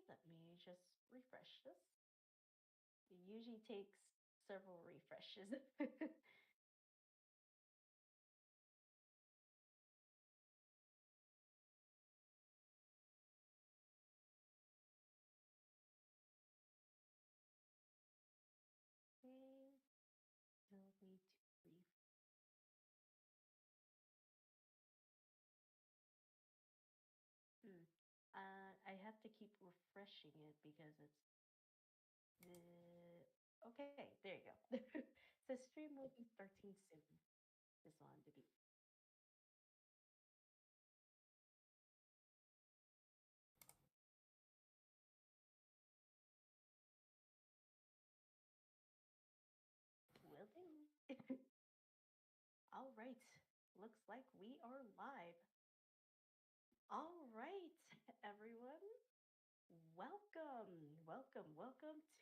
let me just refresh this. It usually takes several refreshes. Okay, still need to Hmm. I have to keep refreshing it because it's okay. There you go. So stream will be 13 soon. Just wanted to be willing. All right. Looks like we are live. All right, everyone. Welcome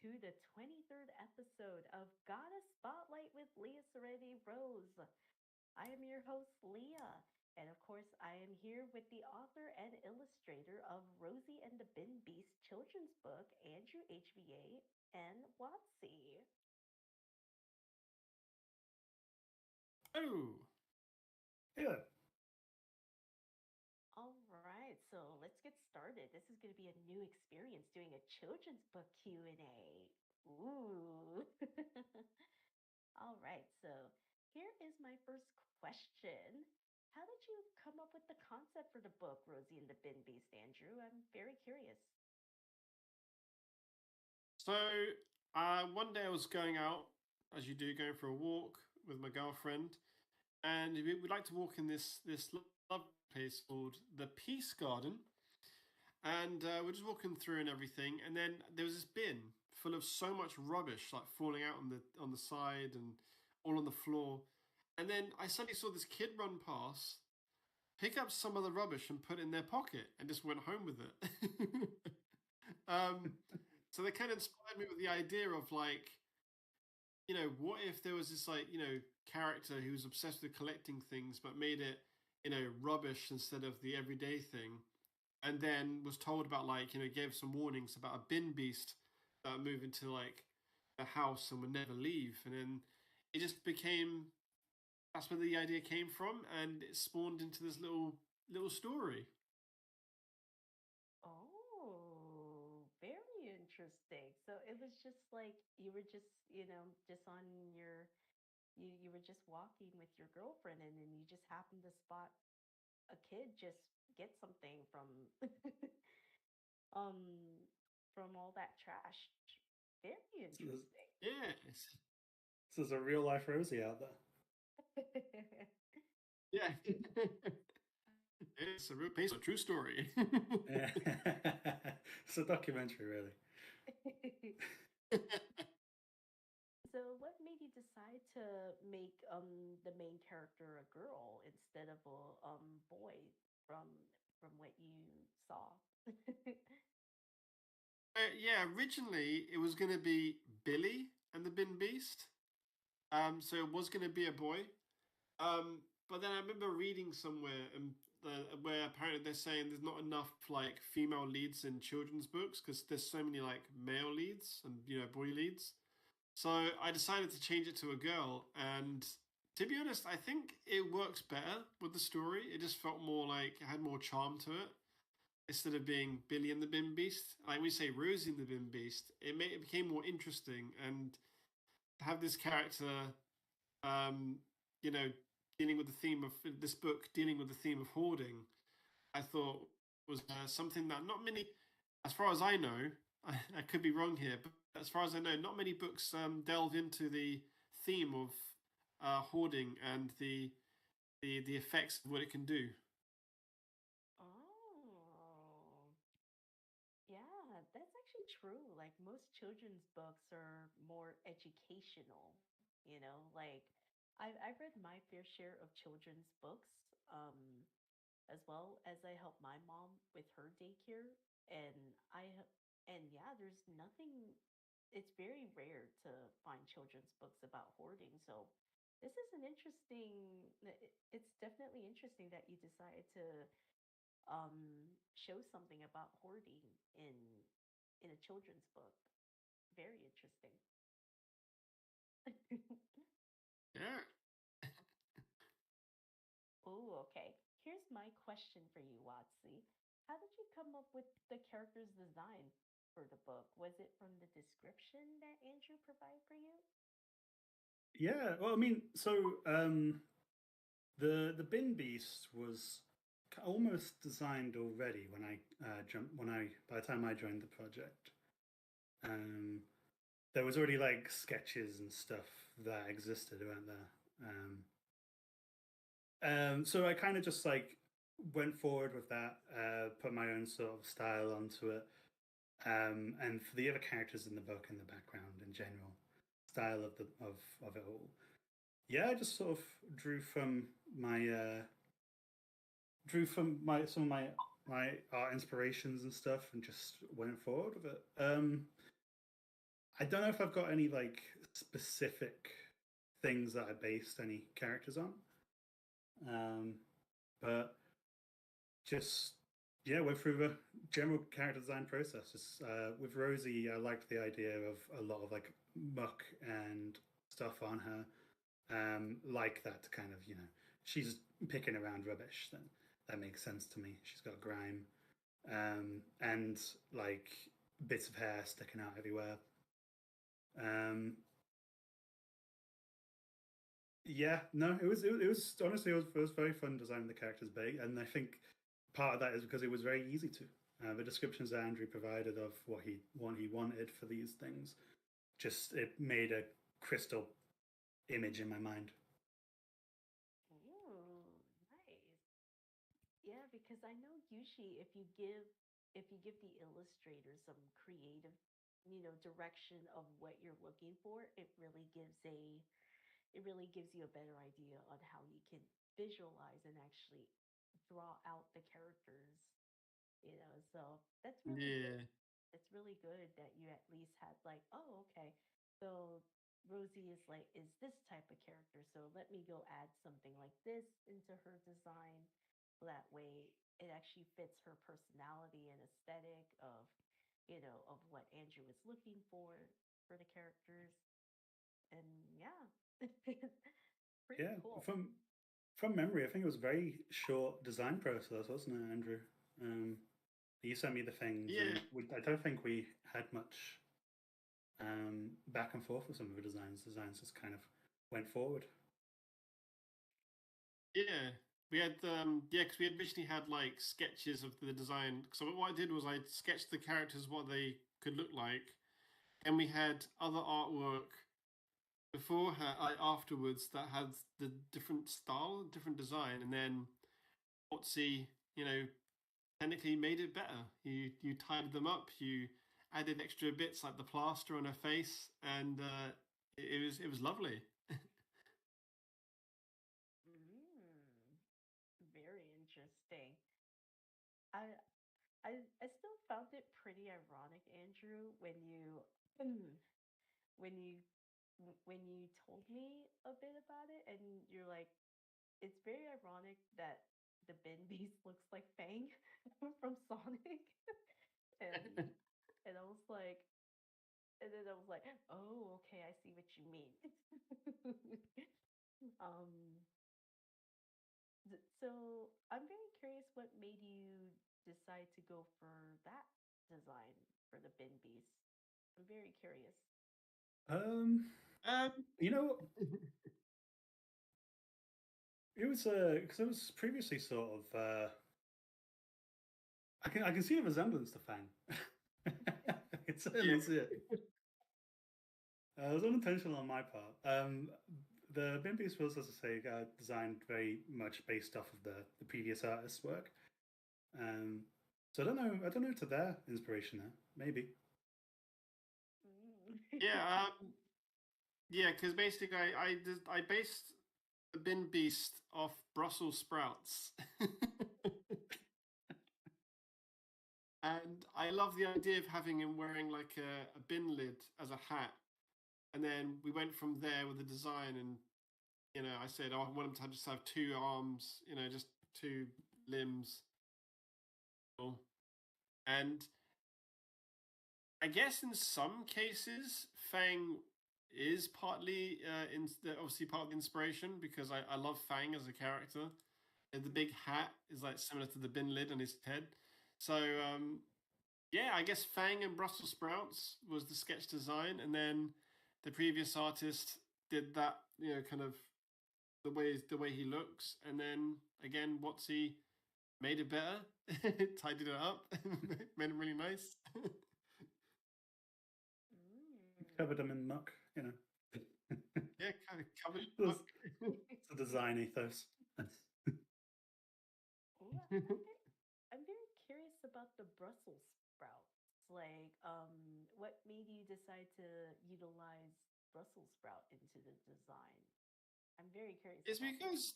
to the 23rd episode of Goddess Spotlight with Liaserenityrose. I am your host, Leah, and of course, I am here with the author and illustrator of Rosy and the Bin Beast children's book, AndrewHVA and Wattsy. Oh, Yeah. All right, so let's get started. This is going to be a new experience doing a children's book Q&A. Ooh. All right, so here is my first question. How did you come up with the concept for the book, Rosie and the Bin Beast, Andrew? I'm very curious. so one day I was going out, as you do, going for a walk with my girlfriend, and we'd like to walk in this lovely place called the Peace Garden, and we're just walking through and everything, and then there was this bin full of so much rubbish, like falling out on the side and all on the floor, and then I suddenly saw this kid run past, pick up some of the rubbish and put it in their pocket, and just went home with it. um, so they kind of inspired me with the idea of like, what if there was this like, character who was obsessed with collecting things but made it, rubbish instead of the everyday thing, and then was told about like, gave some warnings about a bin beast that would move into like a house and would never leave, and then it just became that's where the idea came from, and it spawned into this little story. Oh, very interesting. So it was just like you were just, just on your you were just walking with your girlfriend and then you just happened to spot a kid just get something um from all that trash. Very So there's, interesting. Yes. so there's a real life Rosie out Yeah. It's a real based on a true story. there. It's a documentary, really. So what made you decide to make the main character a girl instead of a boy from what you saw? Yeah, originally it was going to be Billy and the Bin Beast. So it was going to be a boy. But then I remember reading somewhere where apparently they're saying there's not enough like female leads in children's books because there's so many like male leads and boy leads. So I decided to change it to a girl, and to be honest, I think it works better with the story. It just felt more like it had more charm to it instead of being Billy and the Bin Beast. Like we say Rosie and the Bin Beast, it became more interesting, and to have this character, um, you know, dealing with the theme of this book, dealing with the theme of hoarding, I thought was something that not many, as far as I know, I could be wrong here, but as far as I know, not many books delve into the theme of hoarding and the effects of what it can do. Oh, yeah, that's actually true. Like most children's books are more educational, like I've read my fair share of children's books, as well as I help my mom with her daycare. And and yeah, there's nothing, it's very rare to find children's books about hoarding. So this is an interesting, it's definitely interesting that you decided to show something about hoarding in in a children's book. Very interesting. Yeah. Oh, okay. Here's my question for you, Watsy. How did you come up with the character's design for the book? Was it from the description that Andrew provided for you? Yeah, well, I mean, so the bin beast was almost designed already when I jumped when I by the time I joined the project. Um, there was already like sketches and stuff that existed around there. So I kind of just like went forward with that, put my own sort of style onto it, and for the other characters in the book in the background in general, style of the of it all. Yeah, I just sort of drew from my some of my art inspirations and stuff, and just went forward with it. I don't know if I've got any like specific things that I based any characters on, but just yeah, went through the general character design process. With Rosy, I liked the idea of a lot of like muck and stuff on her, like that kind of she's picking around rubbish. Then that makes sense to me. She's got grime, and like bits of hair sticking out everywhere. Yeah, no, it was honestly it was very fun designing the characters big, and I think part of that is because it was very easy to. The descriptions that Andrew provided of what he wanted for these things, just it made a crystal image in my mind. Ooh, nice. Yeah, because I know usually if you give the illustrator some creative, direction of what you're looking for, it really gives you a better idea on how you can visualize and actually draw out the characters. So that's really good. Yeah. It's really good that you at least had like, oh, okay. So Rosie is like, is this type of character. So let me go add something like this into her design. So that way it actually fits her personality and aesthetic of what Andrew is looking for the characters. And yeah, pretty Yeah, cool. from memory, I think it was a very short design process, wasn't it, Andrew? Um, you sent me the things, Yeah. and I don't think we had much back and forth with some of the designs. Designs just kind of went forward. Yeah. We had because we had originally had like sketches of the design. So what I did was I sketched the characters what they could look like, and we had other artwork before afterwards that had the different style, different design, and then Wattsy, technically made it better. You tidied them up. You added extra bits like the plaster on her face, and it was lovely. Mm, very interesting. I I still found it pretty ironic, Andrew, when you when you told me a bit about it, and you're like, it's very ironic that the bin beast looks like Fang from Sonic, and and I was like, and then I was like, oh, okay, I see what you mean. um, so I'm very curious what made you decide to go for that design for the bin beast. I'm very curious. Um, um, you know, it was because it was previously sort of. I can see a resemblance to Fang. I can certainly see it. It was unintentional on my part. The Bin Beast was, as I say, designed very much based off of the previous artist's work. Um, so I don't know. I don't know to their inspiration there. Maybe. Mm. yeah, yeah, because basically I based the bin beast off Brussels sprouts, and I love the idea of having him wearing like a bin lid as a hat, and then we went from there with the design, and I said, oh, I want him to just have two arms, just two limbs, and I guess in some cases, Fang is partly obviously part of the inspiration because I love Fang as a character. And the big hat is like similar to the bin lid on his head. So yeah, I guess Fang and Brussels sprouts was the sketch design, and then the previous artist did that, kind of the way he looks, and then again, Wattsy made it better, tidied it up, made it really nice. Covered them in muck, Yeah, kind of covered. It's a design ethos. Ooh, I'm very curious about the Brussels sprouts. Like, what made you decide to utilize Brussels sprout into the design? I'm very curious It's about that. because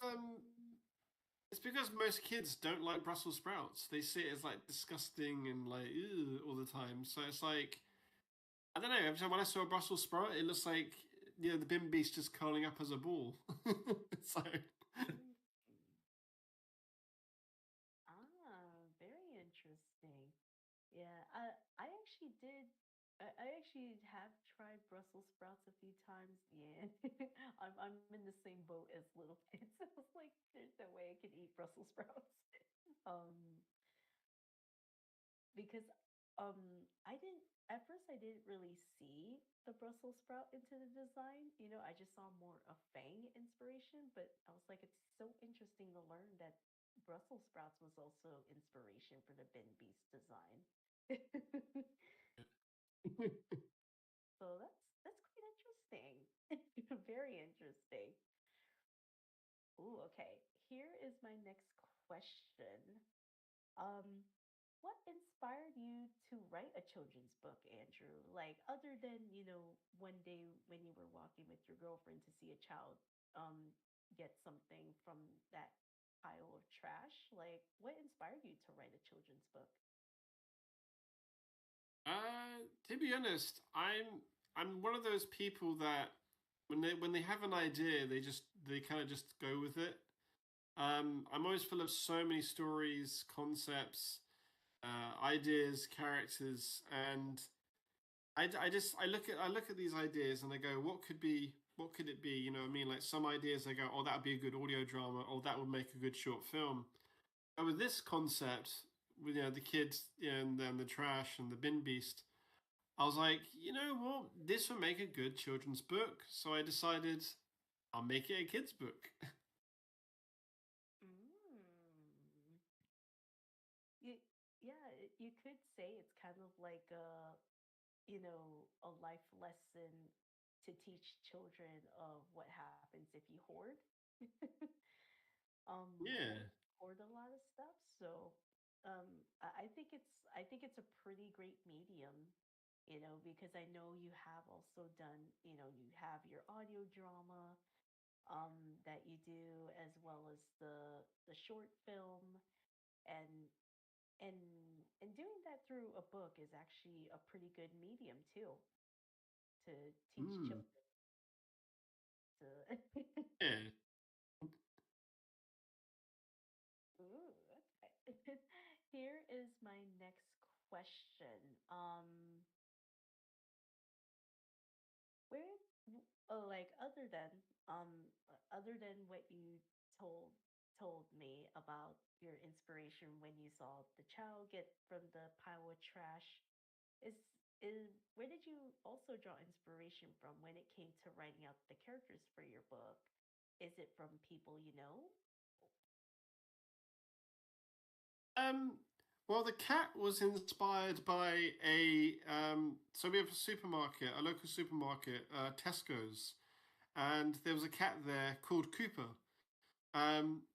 it's because most kids don't like Brussels sprouts. They see it as like disgusting and like ew, all the time. So it's like, I don't know. Every time when I saw a Brussels sprout, it looks like the bin beast just curling up as a ball. So Mm. Very interesting. Yeah, I actually did. I actually have tried Brussels sprouts a few times. Yeah, I'm in the same boat as little kids. I was like, there's no way I could eat Brussels sprouts. Um, because I didn't at first I didn't really see the Brussels sprout into the design. I just saw more of Fang inspiration, but I was like, it's so interesting to learn that Brussels sprouts was also inspiration for the bin beast design. So that's quite interesting. Very interesting. Ooh, okay. Here is my next question. Um, what inspired you to write a children's book, Andrew? Like, other than, one day when you were walking with your girlfriend to see a child get something from that pile of trash, like, what inspired you to write a children's book? to be honest, I'm one of those people that when they have an idea, they kind of just go with it. I'm always full of so many stories, concepts, ideas, characters, and I look at these ideas and I go, what could it be? You know what I mean? Like some ideas I go, oh, that would be a good audio drama, or that would make a good short film. And with this concept, with the kids, and then the trash and the bin beast, I was like, you know what, this would make a good children's book. So I decided I'll make it a kids book. Mm. You, yeah, you could say it's kind of like a life lesson to teach children of what happens if you hoard. Yeah. hoard a lot of stuff. So I think it's a pretty great medium, because I know you have also done, you have your audio drama that you do, as well as the short film, and and and doing that through a book is actually a pretty good medium too, to teach Mm, children to. yeah. Ooh, okay. Here is my next question. Where, like, other than what you told told me about your inspiration when you saw the child get from the pile of trash, is where did you also draw inspiration from when it came to writing out the characters for your book? Is it from people you know? Um, well, the cat was inspired by so we have a supermarket, a local supermarket, Tesco's, and there was a cat there called Cooper.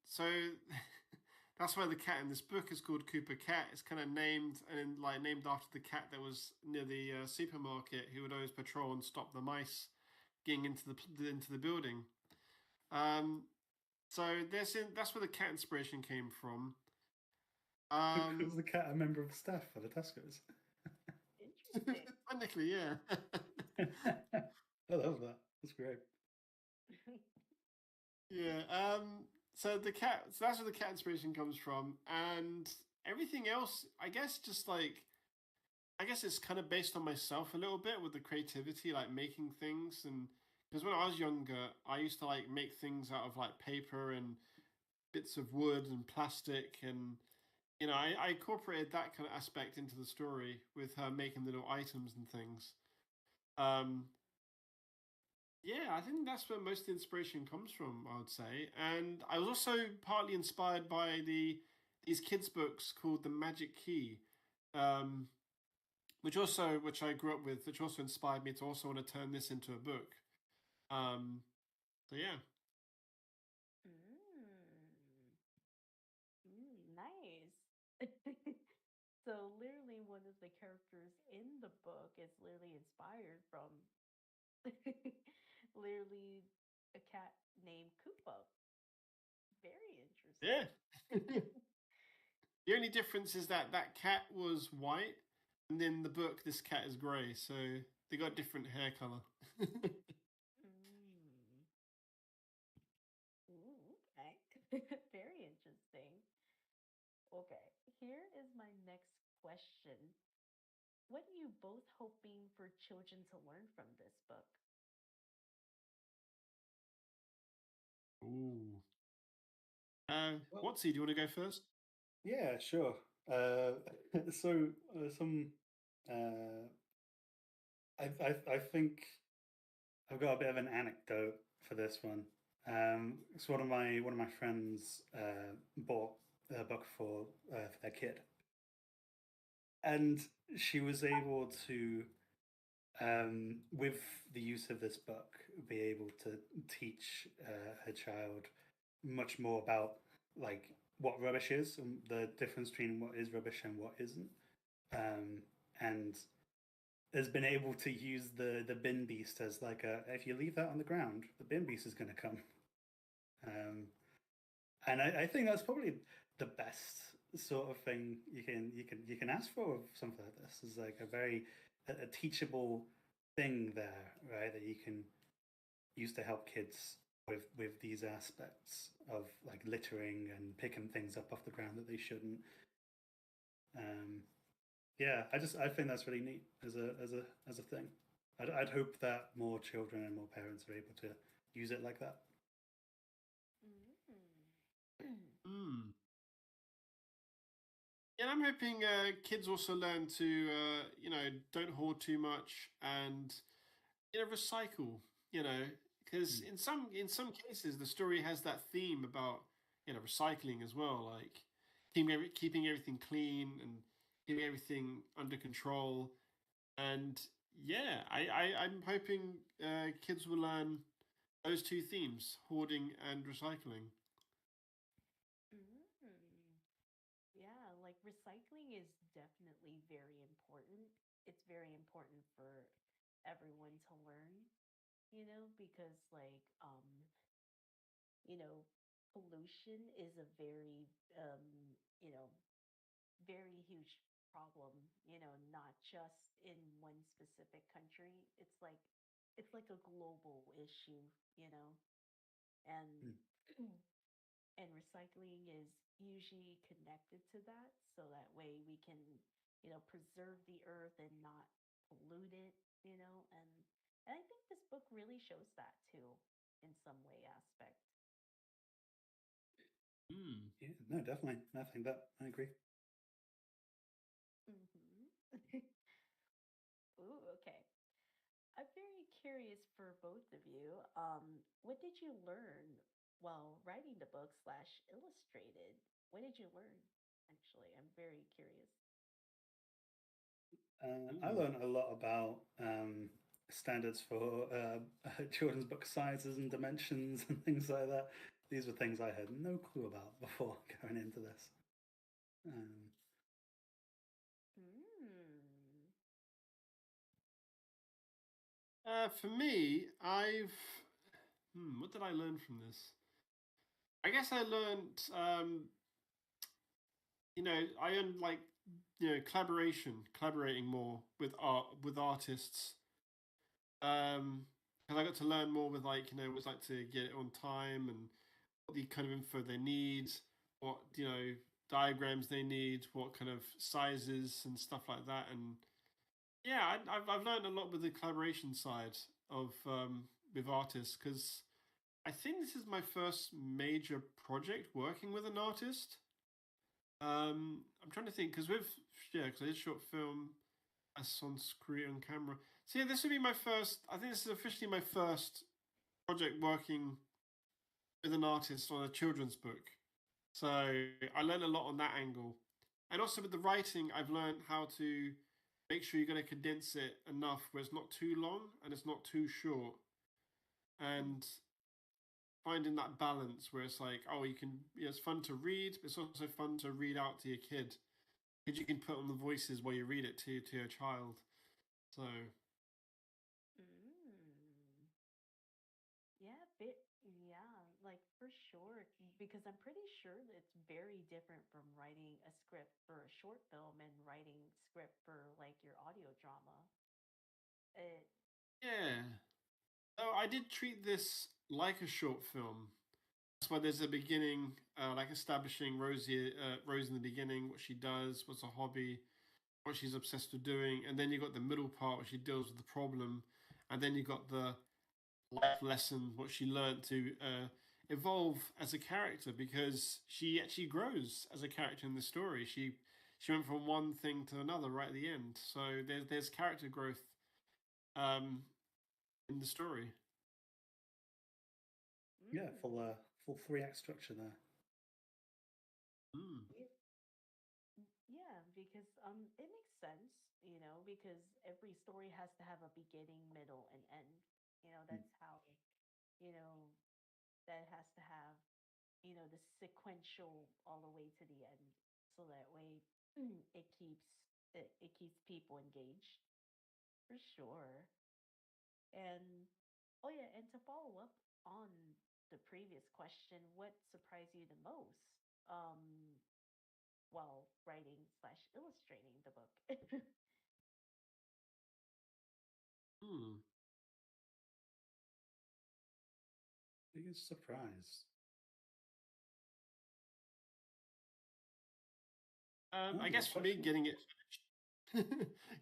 So that's why the cat in this book is called Cooper Cat. It's kind of named after the cat that was near the supermarket, who would always patrol and stop the mice getting into the building. Um, so that's where the cat inspiration came from. Was Um, the cat a member of staff for the Tesco's? Interesting. technically, yeah. I love that. That's great. Yeah. So the cat. So that's where the cat inspiration comes from, and everything else, I guess, just like I guess it's kind of based on myself a little bit with the creativity, like making things. And because when I was younger, I used to like make things out of like paper and bits of wood and plastic, and I incorporated that kind of aspect into the story with her making little items and things. Um, yeah, I think that's where most of the inspiration comes from, I would say. And I was also partly inspired by these kids' books called The Magic Key, um, which I grew up with, which also inspired me to also want to turn this into a book. Um, so yeah. Mm. Nice. So literally one of the characters in the book is literally inspired from literally a cat named Koopa. Very Yeah. interesting. The only difference is that that cat was white, and in the book, this cat is grey, so they got different hair color. Mm. Ooh, okay. Very interesting. Okay, here is my next question. What are you both hoping for children to learn from this book? Ooh. Well, Wattsy, do you want to go first? yeah, sure. Uh, so some, uh, I think I've got a bit of an anecdote for this one. It's one of my friends bought a book for their kid, and she was able to, with the use of this book, be able to teach her child much more about like what rubbish is and the difference between what is rubbish and what isn't, and has been able to use the bin beast as like a, if you leave that on the ground, the bin beast is going to come. Um, and I think that's probably the best sort of thing you can ask for with something like this. Is like a teachable thing there, right? That you can use to help kids with these aspects of like littering and picking things up off the ground that they shouldn't. Um, yeah, I think that's really neat as a thing. I'd hope that more children and more parents are able to use it like that. Mm. Hmm. Yeah, I'm hoping kids also learn to, don't hoard too much and recycle. Because Mm. in some cases the story has that theme about recycling as well, like keeping everything clean and keeping everything under control. And yeah, I'm hoping kids will learn those two themes, hoarding and recycling. Mm. Yeah, like recycling is definitely very important. It's very important for everyone to learn, because you know, pollution is a very you know, very huge problem, not just in one specific country. It's like a global issue, you know. And Mm. and recycling is usually connected to that, so that way we can, preserve the earth and not pollute it, and I think this book really shows that too in some way aspect. Hmm. Yeah, no, definitely. I think that I agree. Hmm. Ooh, okay. I'm very curious for both of you. What did you learn while writing the book slash illustrated? What did you learn? Actually, I'm very curious. I Ooh. learned a lot about standards for children's book sizes and dimensions and things like that. These were things I had no clue about before going into this. Um, Mm. For me, what did I learn from this? I guess I learned, I learned like, collaborating more with artists. And I got to learn more with like, what it's like to get it on time and what the kind of info they need, what diagrams they need, what kind of sizes and stuff like that, and Yeah, I've learned a lot with the collaboration side of with artists because I think this is my first major project working with an artist. I'm trying to think because because I did short film, as on screen on camera. So yeah, this would be my first. I think this is officially my first project working with an artist on a children's book. So I learned a lot on that angle, and also with the writing, I've learned how to make sure you're going to condense it enough where it's not too long and it's not too short, and finding that balance where it's like, oh, you can, it's fun to read, but it's also fun to read out to your kid because you can put on the voices while you read it to your child. So Mm. Yeah, yeah, like for sure. Because I'm pretty sure that it's very different from writing a script for a short film and writing script for like your audio drama. It, yeah, so I did treat this like a short film. That's why there's a beginning, like establishing Rose in the beginning, what she does, what's her hobby, what she's obsessed with doing, and then you got the middle part where she deals with the problem, and then you got the life lesson, what she learned to evolve as a character because she actually grows as a character in the story. She went from one thing to another right at the end, so there's character growth um, in the story. Yeah, mm, full 3 act structure there. Mm. it, yeah, because it makes sense, because every story has to have a beginning, middle, and end. Mm. That's how, you know, that has to have, the sequential all the way to the end. So that way it keeps people engaged for sure. And oh yeah, and to follow up on the previous question, what surprised you the most while writing slash illustrating the book? Mm. Biggest surprise. Oh, I guess good for me, question. getting it finished,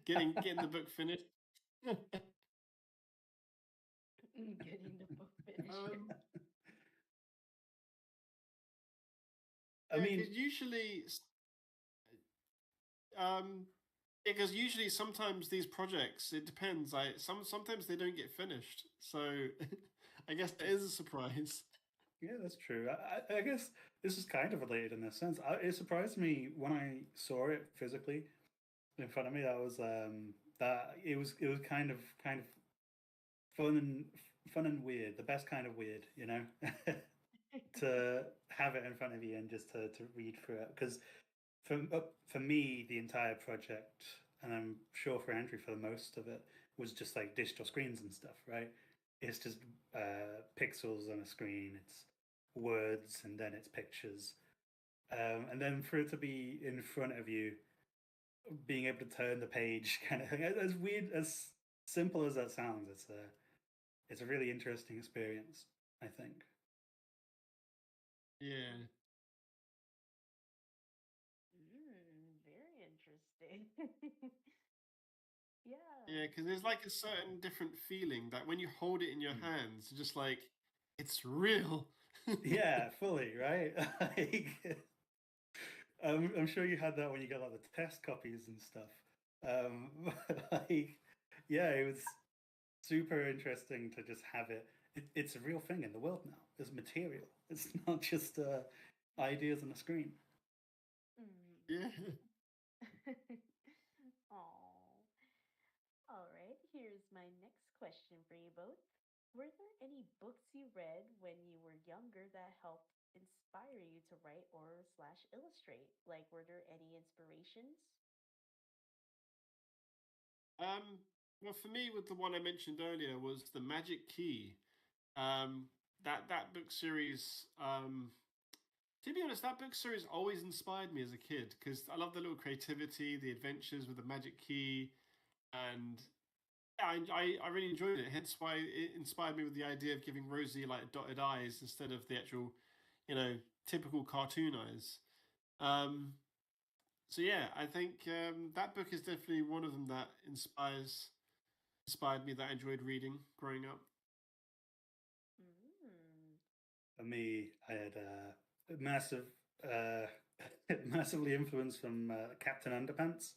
getting the book finished. Getting the book finished. um, I yeah, mean, um, because usually sometimes these projects it depends. Sometimes they don't get finished, so I guess it is a surprise. yeah, that's true. I guess this is kind of related in this sense. It surprised me when I saw it physically in front of me. That it was kind of fun and weird, the best kind of weird, to have it in front of you and just to read through it. Because for me, the entire project, and I'm sure for Andrew for the most of it, was just like digital screens and stuff, right? It's just pixels on a screen. It's words and then it's pictures, and then for it to be in front of you, being able to turn the page, kind of thing. As weird, as simple as that sounds, it's a really interesting experience, I think. Yeah, Very interesting. yeah, Yeah. because there's like a certain different feeling that when you hold it in your Mm. hands, you're just like it's real. Yeah, fully, right? Like, I'm sure you had that when you got like the test copies and stuff. Like, yeah, it was super interesting to just have it's a real thing in the world now. It's material. It's not just ideas on a screen. Mm. Yeah. Oh. All right, here's my next question for you both. Were there any books you read when you were younger that helped inspire you to write or slash illustrate? Like, were there any inspirations? Um, well, for me, with the one I mentioned earlier was the Magic Key. Um, that book series. To be honest, that book series always inspired me as a kid because I love the little creativity, the adventures with the Magic Key, and yeah, I really enjoyed it. Hence why it inspired me with the idea of giving Rosie like dotted eyes instead of the actual, you know, typical cartoon eyes. Um, So yeah, I think that book is definitely one of them that inspired me, that I enjoyed reading growing up. Mm. For me, I had massive, massively influenced from Captain Underpants.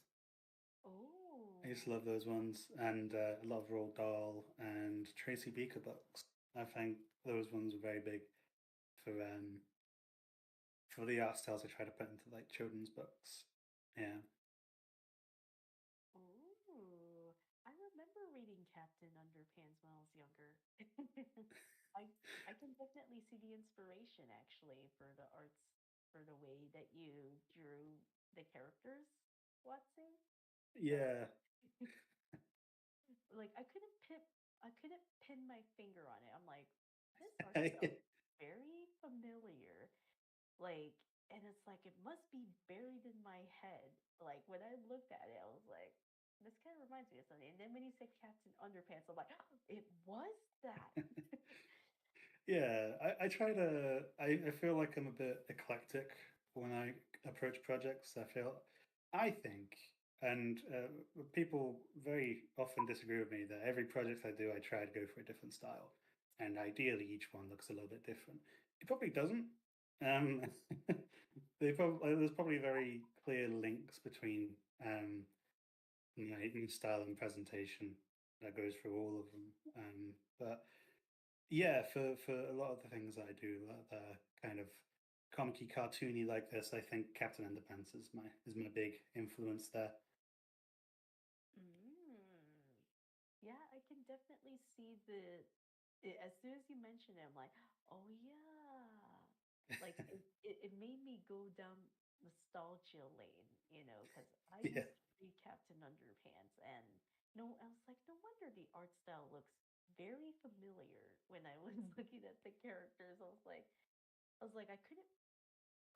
I used to Oh. love those ones, and a lot of Roald Dahl and Tracy Beaker books. I think those ones were very big for the art styles I try to put into like children's books. Yeah. Ooh. I remember reading Captain Underpants when I was younger. I I can definitely see the inspiration actually for the arts, for the way that you drew the characters, Watson. Like Yeah. like I couldn't pin my finger on it. I'm like, this art style is very familiar. Like, and it's like it must be buried in my head. Like when I looked at it, I was like, this kind of reminds me of something. And then when he said Captain Underpants, I'm like, oh, it was that. Yeah, I try to. I feel like I'm a bit eclectic when I approach projects. I think, and people very often disagree with me that every project I do, I try to go for a different style, and ideally each one looks a little bit different. It probably doesn't. Um, there's probably very clear links between style and presentation that goes through all of them. But yeah, for a lot of the things I do, that are kind of comic-y, cartoony like this, I think Captain Underpants is my big influence there. Mm. Yeah, I can definitely see as soon as you mentioned it, I'm like, oh yeah. Like it made me go down nostalgia lane, because I Yeah, used to read Captain Underpants and no, I was like, no wonder the art style looks very familiar when I was looking at the characters. I was like, I couldn't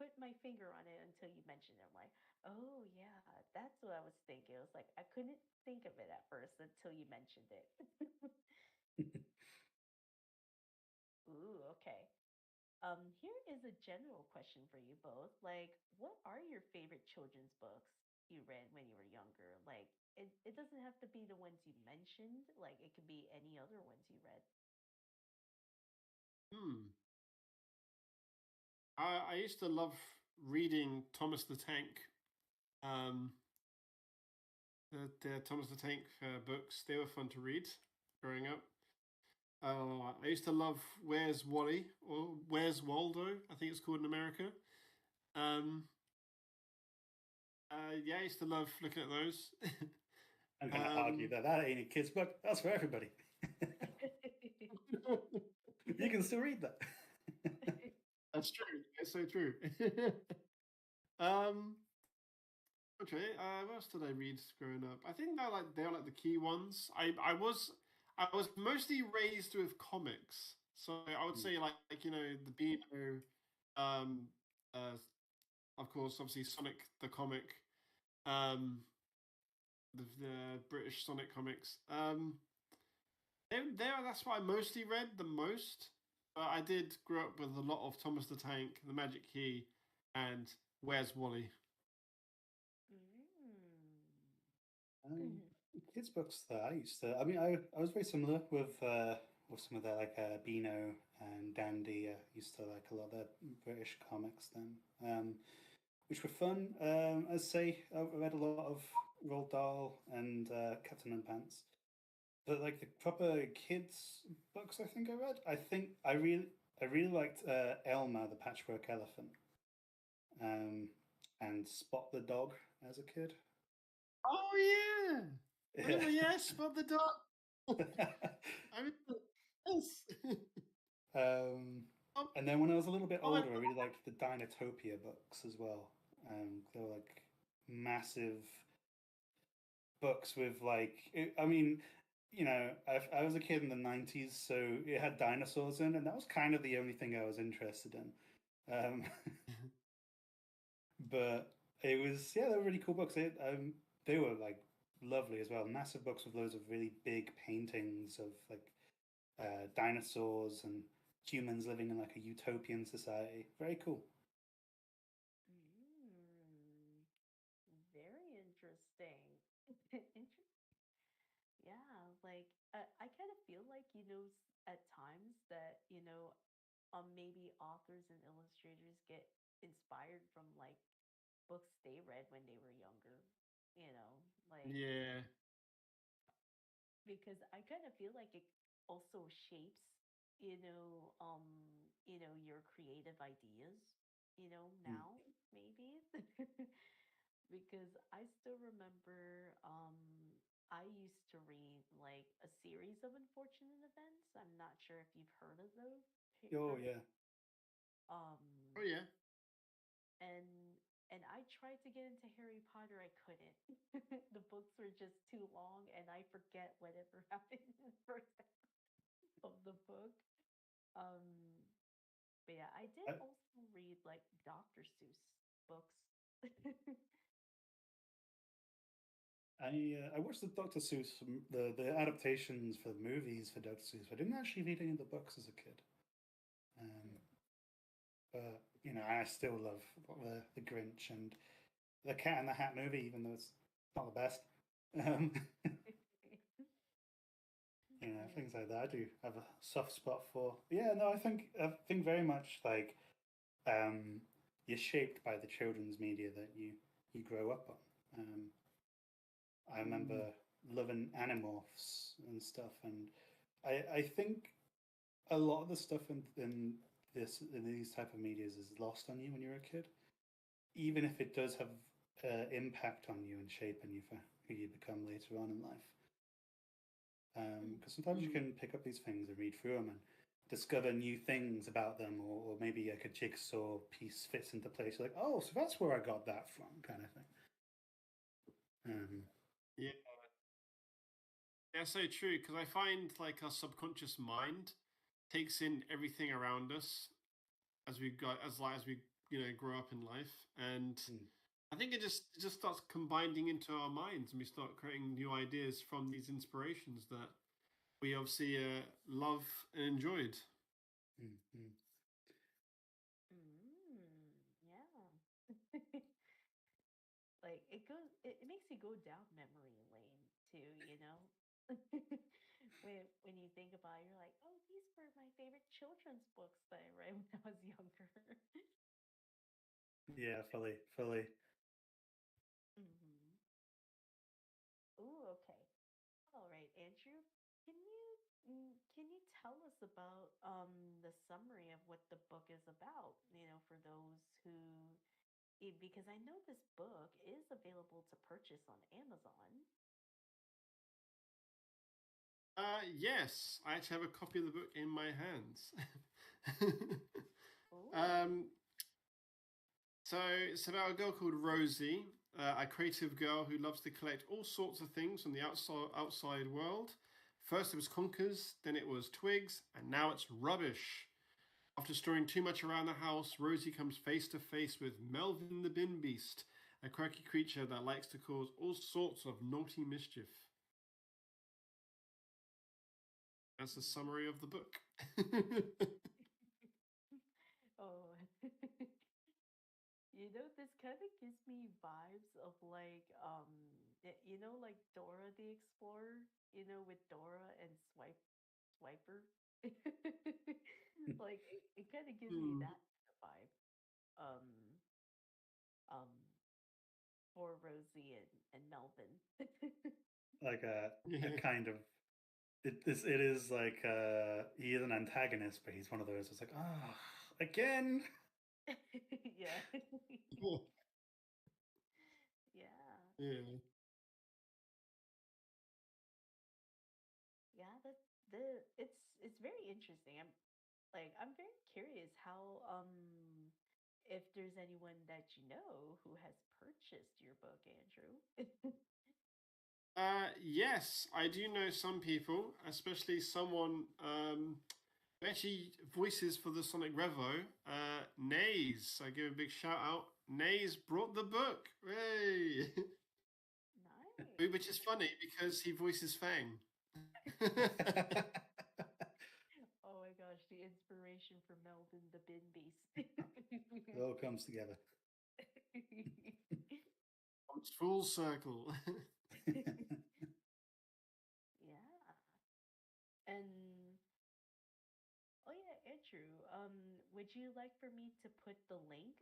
put my finger on it until you mentioned it. I'm like, oh yeah, that's what I was thinking. It was like I couldn't think of it at first until you mentioned it. Ooh, okay. Here is a general question for you both. Like, what are your favorite children's books you read when you were younger? Like, it doesn't have to be the ones you mentioned. Like, it could be any other ones you read. Hmm. I used to love reading Thomas the Tank. Um, the Thomas the Tank books. They were fun to read growing up. I used to love Where's Wally or Where's Waldo, I think it's called in America. Um, yeah, I used to love looking at those. I'm going to argue that that ain't a kid's book. That's for everybody. You can still read that. That's true. It's so true. um, okay. What else did I read growing up? I think they're like the key ones. I was mostly raised with comics, so I would say like the Beano, um, uh, of course, obviously Sonic the comic, um, the British Sonic comics. That's what I mostly read the most. But I did grow up with a lot of Thomas the Tank, The Magic Key, and Where's Wally. Um, Kids books that I used to. I mean, I was very similar with some of the like Beano and Dandy. I used to like a lot of the British comics then, which were fun. As I say, I read a lot of Roald Dahl and Captain Underpants. But like the proper kids books, I think I read. I really liked Elmer the Patchwork Elephant, um, and Spot the Dog as a kid. Oh yeah, Yeah. remember? Yes, Bob the dog. I remember. Yes. Um, um, and then when I was a little bit oh, I, older, I really liked the Dinotopia books as well. They were like massive books with I mean, I was a kid in the 90s, so it had dinosaurs in, and that was kind of the only thing I was interested in. But it was, yeah, they were really cool books. They were like lovely as well. Massive books with loads of really big paintings of like dinosaurs and humans living in like a utopian society. Very cool. Mm. Yeah, like I kind of feel like, at times that, maybe authors and illustrators get inspired from like books they read when they were younger, you know, like Yeah. because I kind of feel like it also shapes, your creative ideas, Mm. now maybe. Because I still remember I used to read like a series of unfortunate events. I'm not sure if you've heard of those. Oh Heard of yeah. Oh um yeah. and I tried to get into Harry Potter. I couldn't. The books were just too long and I forget whatever happened in the first half of the book. Um but yeah, I did I, also read like Dr. Seuss books. I watched the Dr. Seuss, the adaptations for the movies for Dr. Seuss. I didn't actually read any of the books as a kid. Um, but I still love the Grinch and the Cat in the Hat movie, even though it's not the best. Um, Yeah. things like that. I do have a soft spot for. Yeah, no, I think very much like um, you're shaped by the children's media that you grow up on. I remember loving Animorphs and stuff, and I think a lot of the stuff in these type of medias is lost on you when you're a kid, even if it does have impact on you and shaping you for who you become later on in life. Because sometimes you Mm. can pick up these things and read through them and discover new things about them, or maybe like a jigsaw piece fits into place. You're like, oh, so that's where I got that from, kind of thing. Um, Yeah. Yeah, so true. Because I find like our subconscious mind takes in everything around us as we go, as we grow up in life, and mm, I think it just starts combining into our minds, and we start creating new ideas from these inspirations that we obviously love and enjoyed. mm, mm. Yeah. Like it makes you go down memory lane too, when you think about it, you're like, oh, these were my favorite children's books that I read when I was younger. Yeah, fully. Hmm. Oh, okay. All right, Andrew. Can you tell us about the summary of what the book is about? For those who, because I know this book is available to purchase on Amazon. Yes, I actually have a copy of the book in my hands. Oh. um, so it's about a girl called Rosy, a creative girl who loves to collect all sorts of things from the outside world. First it was conkers, then it was twigs, and now it's rubbish. After storing too much around the house, Rosie comes face to face with Melvin the Bin Beast, a quirky creature that likes to cause all sorts of naughty mischief. That's the summary of the book. Oh. This kind of gives me vibes of like like Dora the Explorer, with Dora and Swiper. Like it kind of gives me Hmm. that kind of vibe. Um um for Rosie and Melvin. Like a Yeah. kind of it is like he is an antagonist, but he's one of those. It's like again. Yeah. Yeah. Yeah. Yeah. Yeah, it's very interesting. I'm very curious how if there's anyone that you know who has purchased your book, Andrew. Yes, I do know some people, especially someone who actually voices for the Sonic Revo, Nays. I give a big shout out. Nays brought the book. Hey! Which is Nice. funny because he voices Fang. It Oh my gosh, the inspiration for Melvin the Bin Beast. all comes together. It's full circle. And oh yeah, Andrew, would you like for me to put the link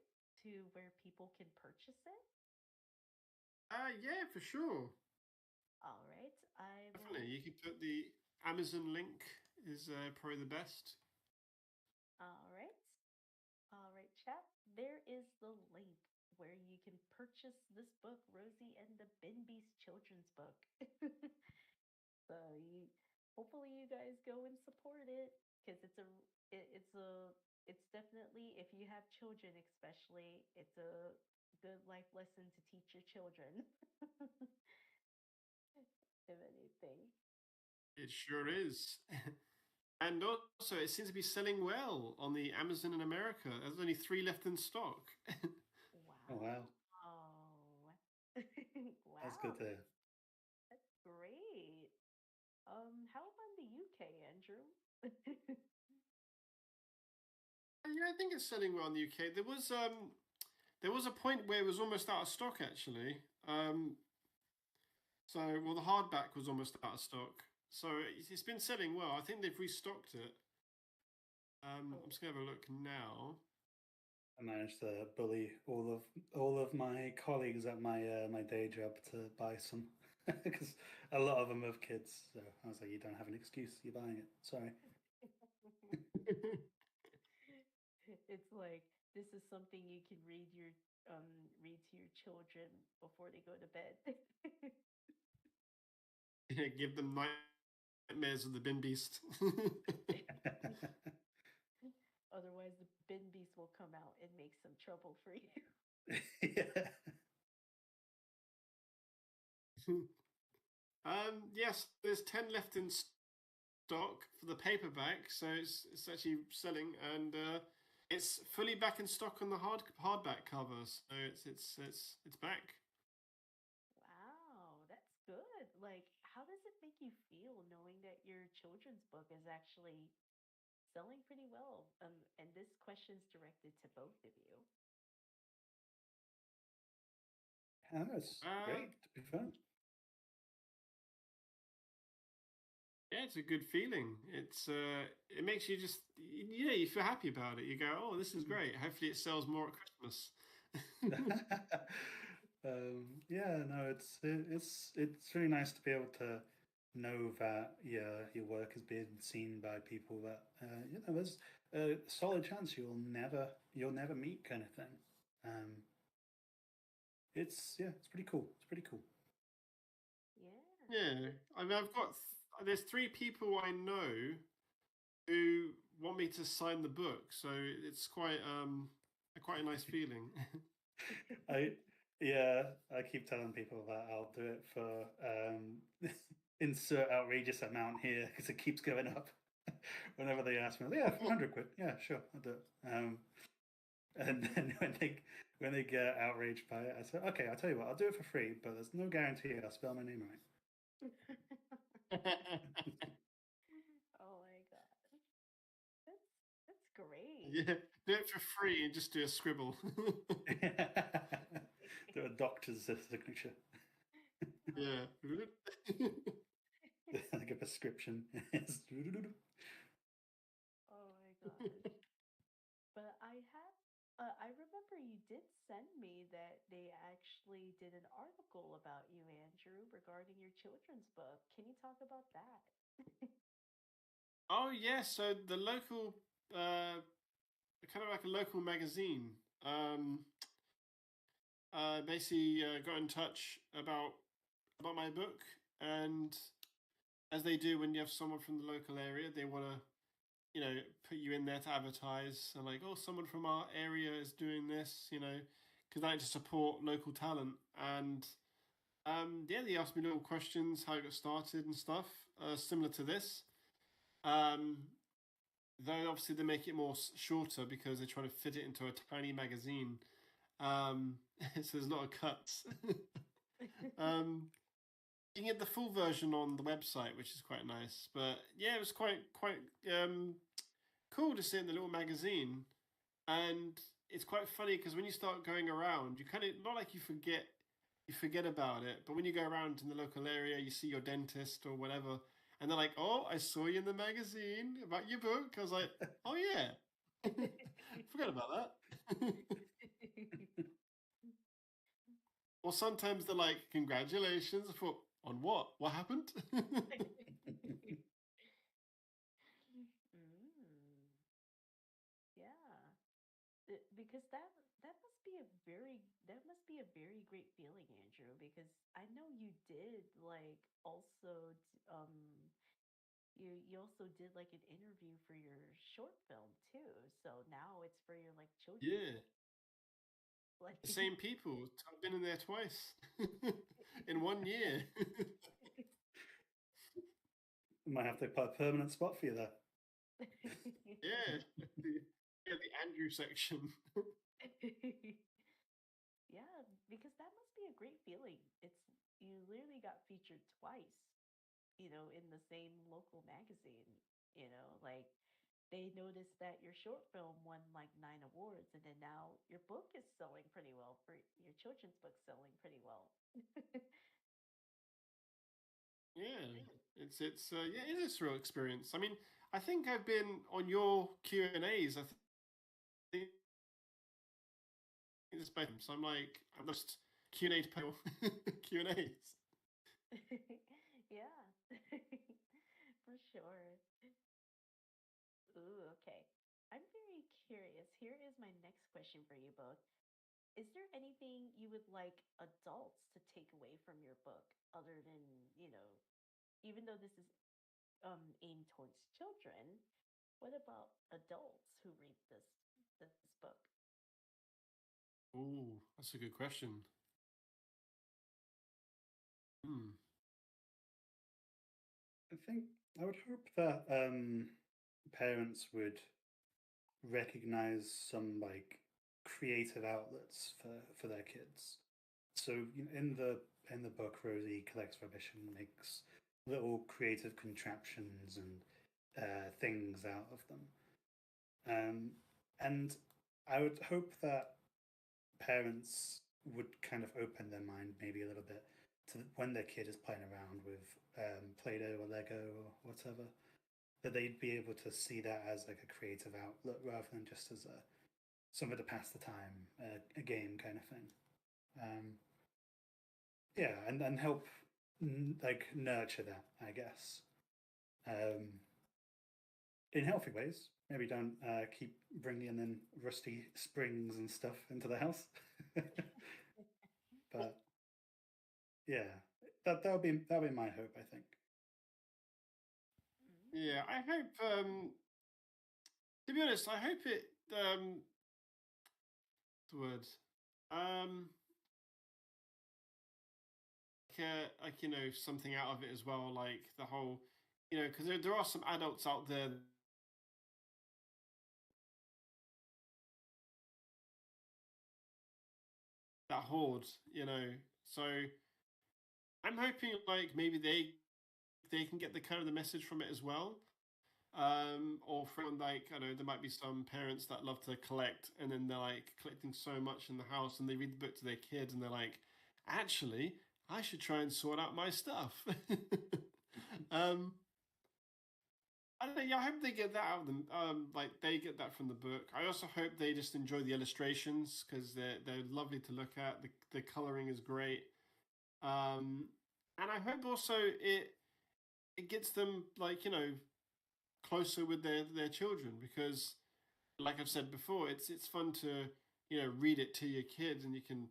to where people can purchase it? Yeah, for sure. All right, I Definitely. will. You could put the Amazon link is probably the best. All right, all right, chat. There is the link where you can purchase this book, Rosie and the Bin Beast children's book. So you, hopefully you guys go and support it because it's definitely, if you have children especially, it's a good life lesson to teach your children. If anything. It sure is. And also, it seems to be selling well on the Amazon in America. There's only 3 left in stock. Oh wow, Wow. that's good Wow, to hear. that's great. How about the UK, Andrew? Yeah, I think it's selling well in the UK. There was a point where it was almost out of stock actually. Well, the hardback was almost out of stock. So it's been selling well. I think they've restocked it. I'm Oh, just gonna have a look now. I managed to bully all of my colleagues at my day job to buy some because a lot of them have kids. So I was like, "You don't have an excuse. You're buying it. Sorry." it's like this is something you can read to your children before they go to bed. Give them nightmares of the bin beast. Otherwise, the bin beast will come out and make some trouble for you. Yeah. Yes, there's 10 left in stock for the paperback, so it's actually selling, and it's fully back in stock on the hardback cover, so it's back. Wow, that's good. Like, how does it make you feel knowing that your children's book is actually selling pretty well? And this question's directed to both of you. That's Uh, great. To be fair. yeah, it's a good feeling. It makes you just you feel happy about it. You go, oh, this is great. Hopefully, it sells more at Christmas. Yeah, no, it's really nice to be able to know that your work is being seen by people that there's a solid chance you'll never meet, kind of thing. Um, it's pretty cool. It's pretty cool. Yeah. Yeah, I mean, there's 3 people I know who want me to sign the book, so it's quite a nice feeling. I yeah, I keep telling people that I'll do it for insert outrageous amount here because it keeps going up. Whenever they ask me, yeah, 400 quid, yeah, sure, I'll do it. And then when they get outraged by it, I say, okay, I'll tell you what, I'll do it for free, but there's no guarantee I'll spell my name Oh my god. That's great. Yeah, do it for free and just do a scribble. right. Do a doctor's signature, Yeah. like a prescription. Oh my gosh. But I remember you did send me that they actually did an article about you, Andrew, regarding your children's book. Can you talk about that? Oh yeah, so the local, kind of like a local magazine, um, basically got in touch about my book, and as they do when you have someone from the local area, they want to put you in there to advertise and like, oh, someone from our area is doing this, because I like to support local talent. And yeah, they asked me little questions, how I got started and stuff, similar to this. Um, though obviously they make it more shorter because they're trying to fit it into a tiny magazine. So there's a lot of cuts. um, you can get the full version on the website, which is quite nice. But yeah, it was quite cool to see in the little magazine, and it's quite funny because when you start going around, you kind of not like you forget about it, but when you go around in the local area, you see your dentist or whatever, And they're like, "Oh, I saw you in the magazine about your book." I was like, "Oh yeah, forgot about that." Or sometimes they're like, "Congratulations!" I thought, on what? What happened? Mm, yeah. Because that must be a very great feeling, Andrew, because I know you did like also you also did like an interview for your short film too. So now it's for your like children's Yeah, book. Like the same people. I've been in there twice in 1 year. Might have to put a permanent spot for you there. Yeah, the Andrew section. Yeah, because that must be a great feeling. It's you literally got featured twice, in the same local magazine, like they noticed that your short film won like 9 awards, and then now your book is selling pretty well for your children's book selling pretty well. Yeah, yeah, it is a real experience. I mean, I think I've been on your Q&As. I think it's both. So I'm just Q&A to panel Q&As. Yeah, for sure. Ooh, okay. I'm very curious. Here is my next question for you both. Is there anything you would like adults to take away from your book other than, even though this is aimed towards children, what about adults who read this book? Oh, that's a good question. Hmm. I think I would hope that parents would recognize some like creative outlets for their kids. So in the book, Rosie collects rubbish and makes little creative contraptions and things out of them. And I would hope that parents would kind of open their mind maybe a little bit to when their kid is playing around with Play-Doh or Lego or whatever, that they'd be able to see that as like a creative outlet rather than just as a something to pass the time, a game kind of thing. Um, yeah, and help like nurture that, I guess, in healthy ways. Maybe don't keep bringing in rusty springs and stuff into the house. But yeah, that'll be my hope, I think. Yeah, I hope. To be honest, I hope it. The word. Um, like something out of it as well, like the whole, because there are some adults out there that hoard, So I'm hoping like maybe they can get the kind of the message from it as well. Or from like I know there might be some parents that love to collect, and then they're like collecting so much in the house, and they read the book to their kid, and they're like, actually, I should try and sort out my stuff. um, I don't know. Yeah, I hope they get that out of them. Like they get that from the book. I also hope they just enjoy the illustrations because they're lovely to look at. The coloring is great. And I hope also it gets them like closer with their children because, like I've said before, it's fun to read it to your kids and you can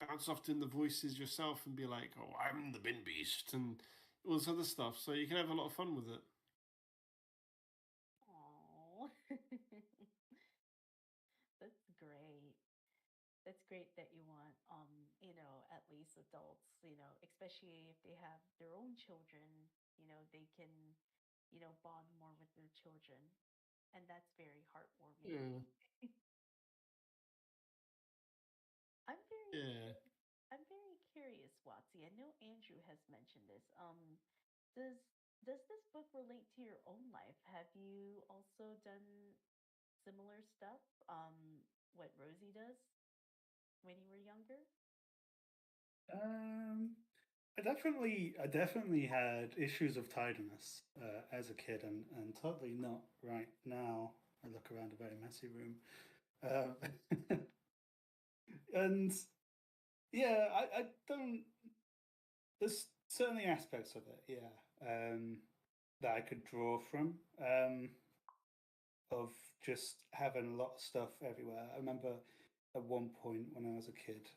bounce off in the voices yourself and be like, oh, I'm the bin beast and all this other stuff. So you can have a lot of fun with it. Oh, that's great. That's great that you want, at least adults, especially if they have their own children, they can, bond more with their children. And that's very heartwarming. Yeah, I'm very yeah. I'm very curious, Watsy. I know Andrew has mentioned this. Does does this book relate to your own life? Have you also done similar stuff? What Rosie does when you were younger? Um, I definitely had issues of tidiness as a kid, and totally not right now. I look around a very messy room, and yeah, I don't. There's certainly aspects of it, yeah, that I could draw from. Of just having a lot of stuff everywhere. I remember at one point when I was a kid,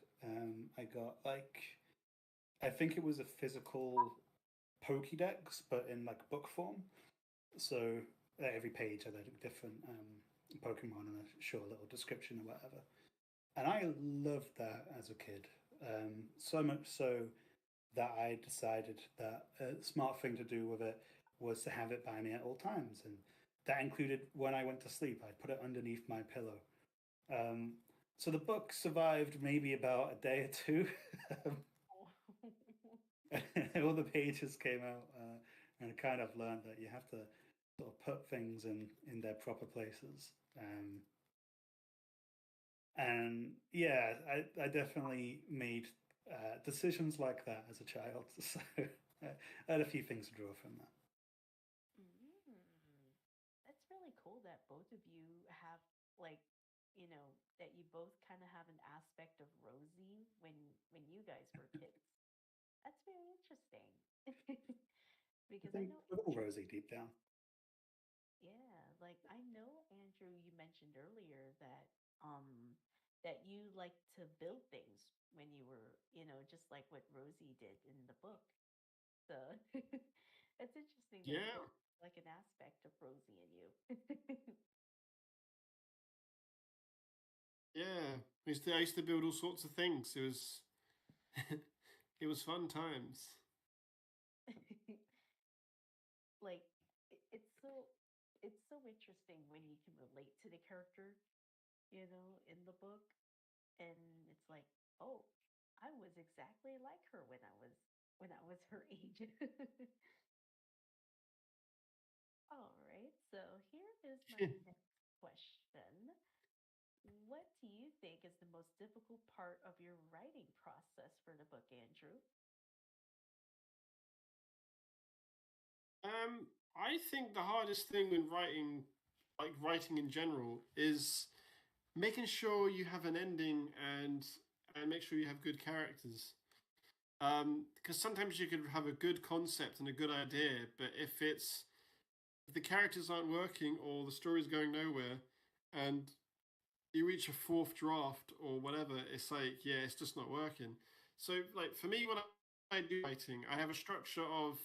I got like I think it was a physical Pokédex, but in like book form. So every page had a different Pokemon and a short little description or whatever. And I loved that as a kid, so much so that I decided that a smart thing to do with it was to have it by me at all times, and that included when I went to sleep. I'd put it underneath my pillow. Um, so the book survived maybe about a day or two. All the pages came out, and I kind of learned that you have to sort of put things in their proper places. And yeah, I definitely made decisions like that as a child. So I had a few things to draw from that. Mm. That's really cool that both of you have like, that you both kind of have an aspect of Rosie when you guys were kids. That's very interesting. I Because I think know we're all Andrew, rosy deep down. yeah, like I know Andrew, you mentioned earlier that you like to build things when you were, just like what Rosie did in the book. So it's interesting that you Yeah, both like an aspect of Rosie in you. yeah. I used to build all sorts of things. It was it was fun times. Like it's so interesting when you can relate to the character, in the book, and it's like, oh, I was exactly like her when I was her age. All right, so here is my next question. What do you think is the most difficult part of your writing process for the book, Andrew? I think the hardest thing in writing, like writing in general, is making sure you have an ending and make sure you have good characters. Because sometimes you could have a good concept and a good idea, but if the characters aren't working or the story's going nowhere, and you reach a fourth draft or whatever, it's like, yeah, it's just not working. So like for me, when I do writing, I have a structure of,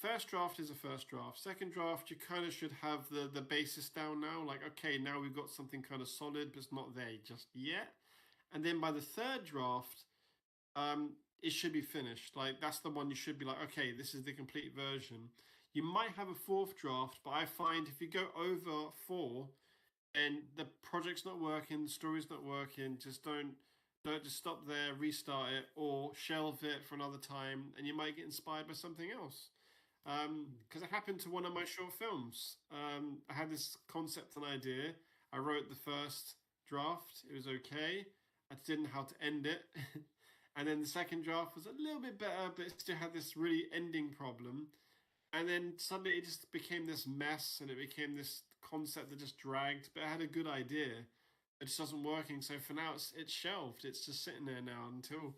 first draft is a first draft. Second draft, you kind of should have the basis down now. Like, okay, now we've got something kind of solid, but it's not there just yet. And then by the third draft, it should be finished. Like that's the one you should be like, okay, this is the complete version. You might have a fourth draft, but I find if you go over four and the project's not working, the story's not working, just just stop there, restart it, or shelve it for another time, and you might get inspired by something else. Because it happened to one of my short films. I had this concept and idea. I wrote the first draft. It was okay. I didn't know how to end it. And then the second draft was a little bit better, but it still had this really ending problem. And then suddenly it just became this mess and it became this concept that just dragged. But I had a good idea. It just wasn't working. So for now, it's shelved. It's just sitting there now until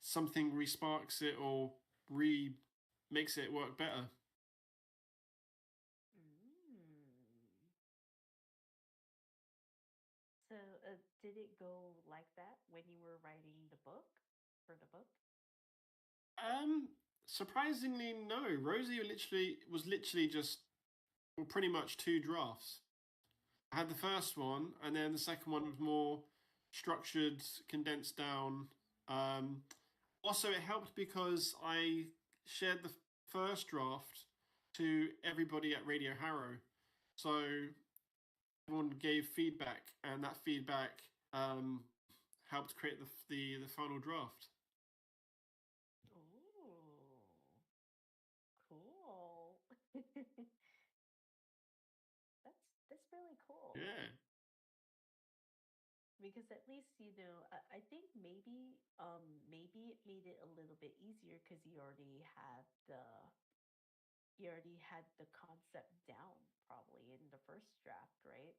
something resparks it or re makes it work better. Mm. So, did it go like that when you were writing the book for the book? Um, Surprisingly, no. Rosie literally just well, pretty much two drafts. I had the first one, and then the second one was more structured, condensed down. Um, Also, it helped because I shared the first draft to everybody at Radio Harrow, so everyone gave feedback, and that feedback helped create the final draft. Oh, cool. That's really cool. Yeah, Because at least I think maybe it made it a little bit you already had the concept down probably in the first draft, right?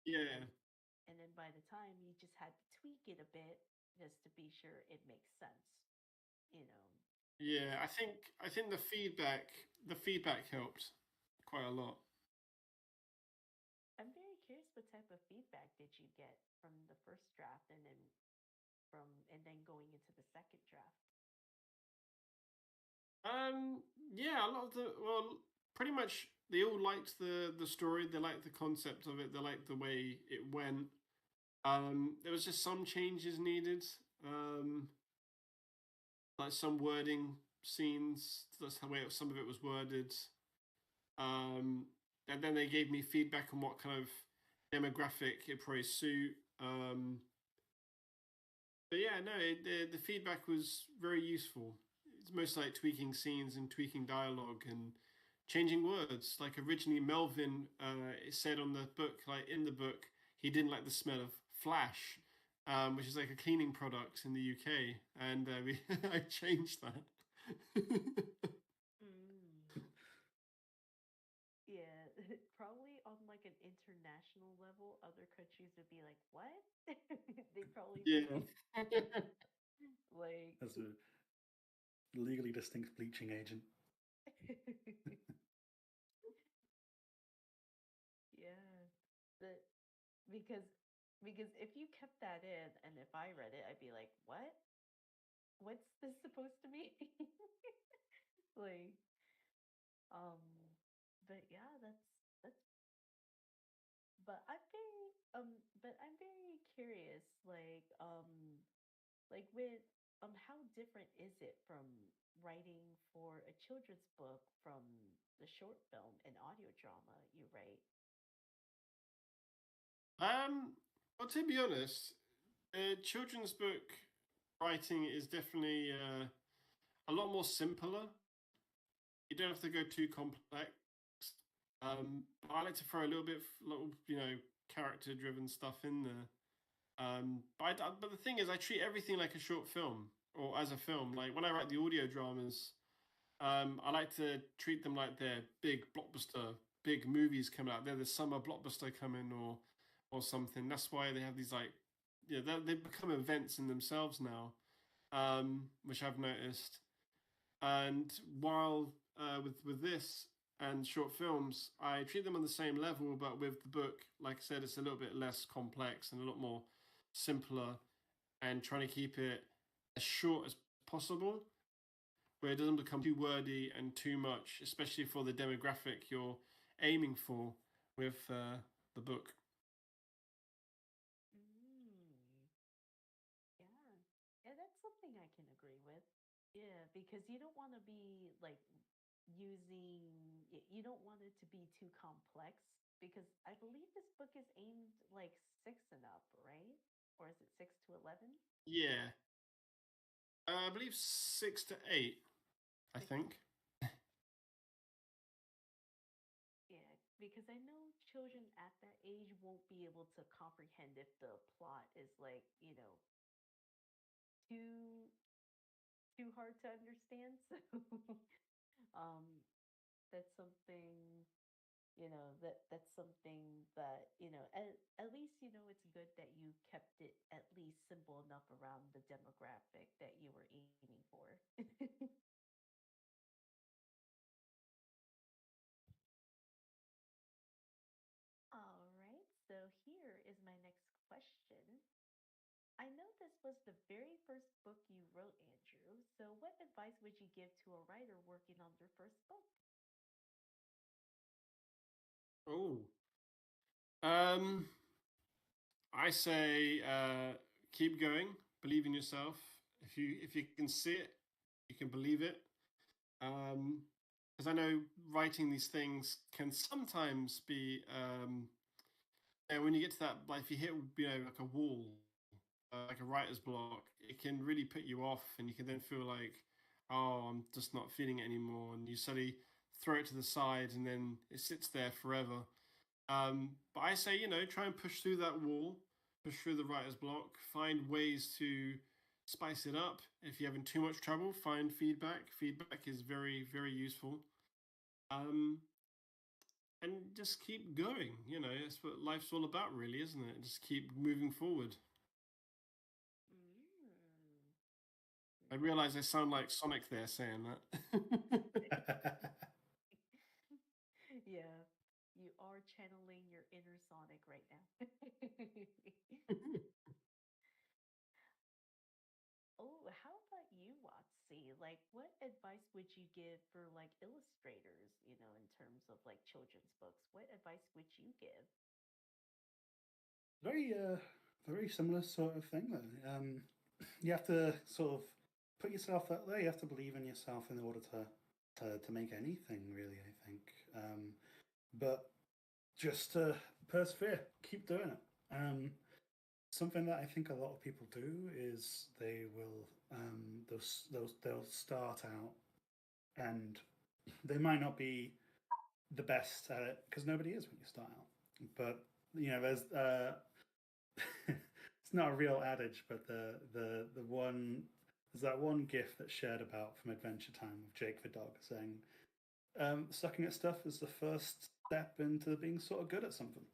Yeah. And then by the time you just had to tweak it a bit just to be sure it makes sense, you know. Yeah, I think the feedback helped quite a lot. I'm very curious what type of feedback did you get from the first draft and then going into the second draft? Um, yeah, a lot of pretty much they all liked the story. They liked the concept of it. They liked the way it went. There was just some changes needed. Um, like some wording scenes. That's the way some of it was worded. Um, and then they gave me feedback on what kind of demographic it probably suit. But yeah, no, the feedback was very useful. It's mostly like tweaking scenes and tweaking dialogue and changing words. Like originally, Melvin it said on the book, like in the book, he didn't like the smell of Flash, which is like a cleaning product in the UK, and I changed that. Mm. Yeah, probably on like an international level, other countries would be like, "What?" They probably think Yeah. like As a legally distinct bleaching agent. yeah, the because because if you kept that in and if I read it, I'd be like, "What? What's this supposed to mean?" Like, um, but yeah, that's but I'm very curious, like with how different is it from writing for a children's book from the short film and audio drama you write? Well, to be honest, children's book writing is definitely a lot more simpler. You don't have to go too complex. But I like to throw a little bit, little character-driven stuff in there. But the thing is, I treat everything like a short film or as a film. Like when I write the audio dramas, I like to treat them like they're big blockbuster, big movies coming out. They're the summer blockbuster coming or something. That's why they have these like, yeah, they become events in themselves now, which I've noticed. And while with this and short films, I treat them on the same level, but with the book, like I said, it's a little bit less complex and a lot more simpler, and trying to keep it as short as possible, where it doesn't become too wordy and too much, especially for the demographic you're aiming for with the book. Mm, yeah. Yeah, that's something I can agree with. Yeah, because you don't want to be like you don't want it to be too complex because I believe this book is aimed like 6 and up, right? Or is it 6 to 11? Yeah, I believe 6 to 8. I 6 think. Yeah, because I know children at that age won't be able to comprehend if the plot is like, too too hard to understand. So um that's something, that's something that, at least it's good that you kept it at least simple enough around the demographic that you were aiming for. All right, so here is my next question. I know this was the very first book you wrote, Andrew. So, what advice would you give to a writer working on their first book? Oh, um, I say keep going, believe in yourself. If you can see it, you can believe it. Because I know writing these things can sometimes be yeah, when you get to that, like if you hit like a wall, like a writer's block, it can really put you off, and you can then feel like, oh, I'm just not feeling it anymore, and you suddenly throw it to the side, and then it sits there forever. But I say, try and push through that wall, push through the writer's block, find ways to spice it up. If you're having too much trouble, find feedback. Feedback is very, very useful. And just keep going. You know, that's what life's all about, really, isn't it? Just keep moving forward. I realize I sound like Sonic there saying that. Yeah, you are channeling your inner Sonic right now. Oh, how about you, Watsy? Like, what advice would you give for like illustrators, in terms of like children's books? What advice would you give? Very, very similar sort of thing though. You have to sort of put yourself out there. You have to believe in yourself in order to make anything really. I think, but just to persevere, keep doing it. Something that I think a lot of people do is they will they'll start out and they might not be the best at it because nobody is when you start out. But there's it's not a real adage, but the one there's that one gif that's shared about from Adventure Time with Jake the dog saying, "Sucking at stuff is the first step into being sort of good at something.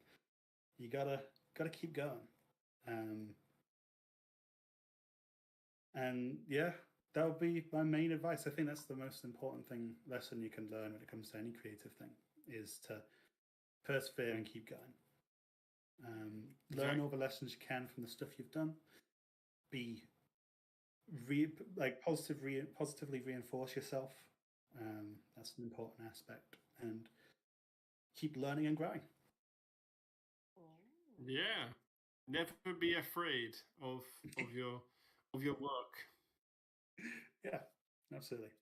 You gotta keep going." And yeah, that would be my main advice. I think that's the most important lesson you can learn when it comes to any creative thing is to persevere and keep going. Learn all the lessons you can from the stuff you've done. Be positively reinforce yourself. That's an important aspect, and keep learning and growing. Yeah, never be afraid of your work. Yeah, absolutely.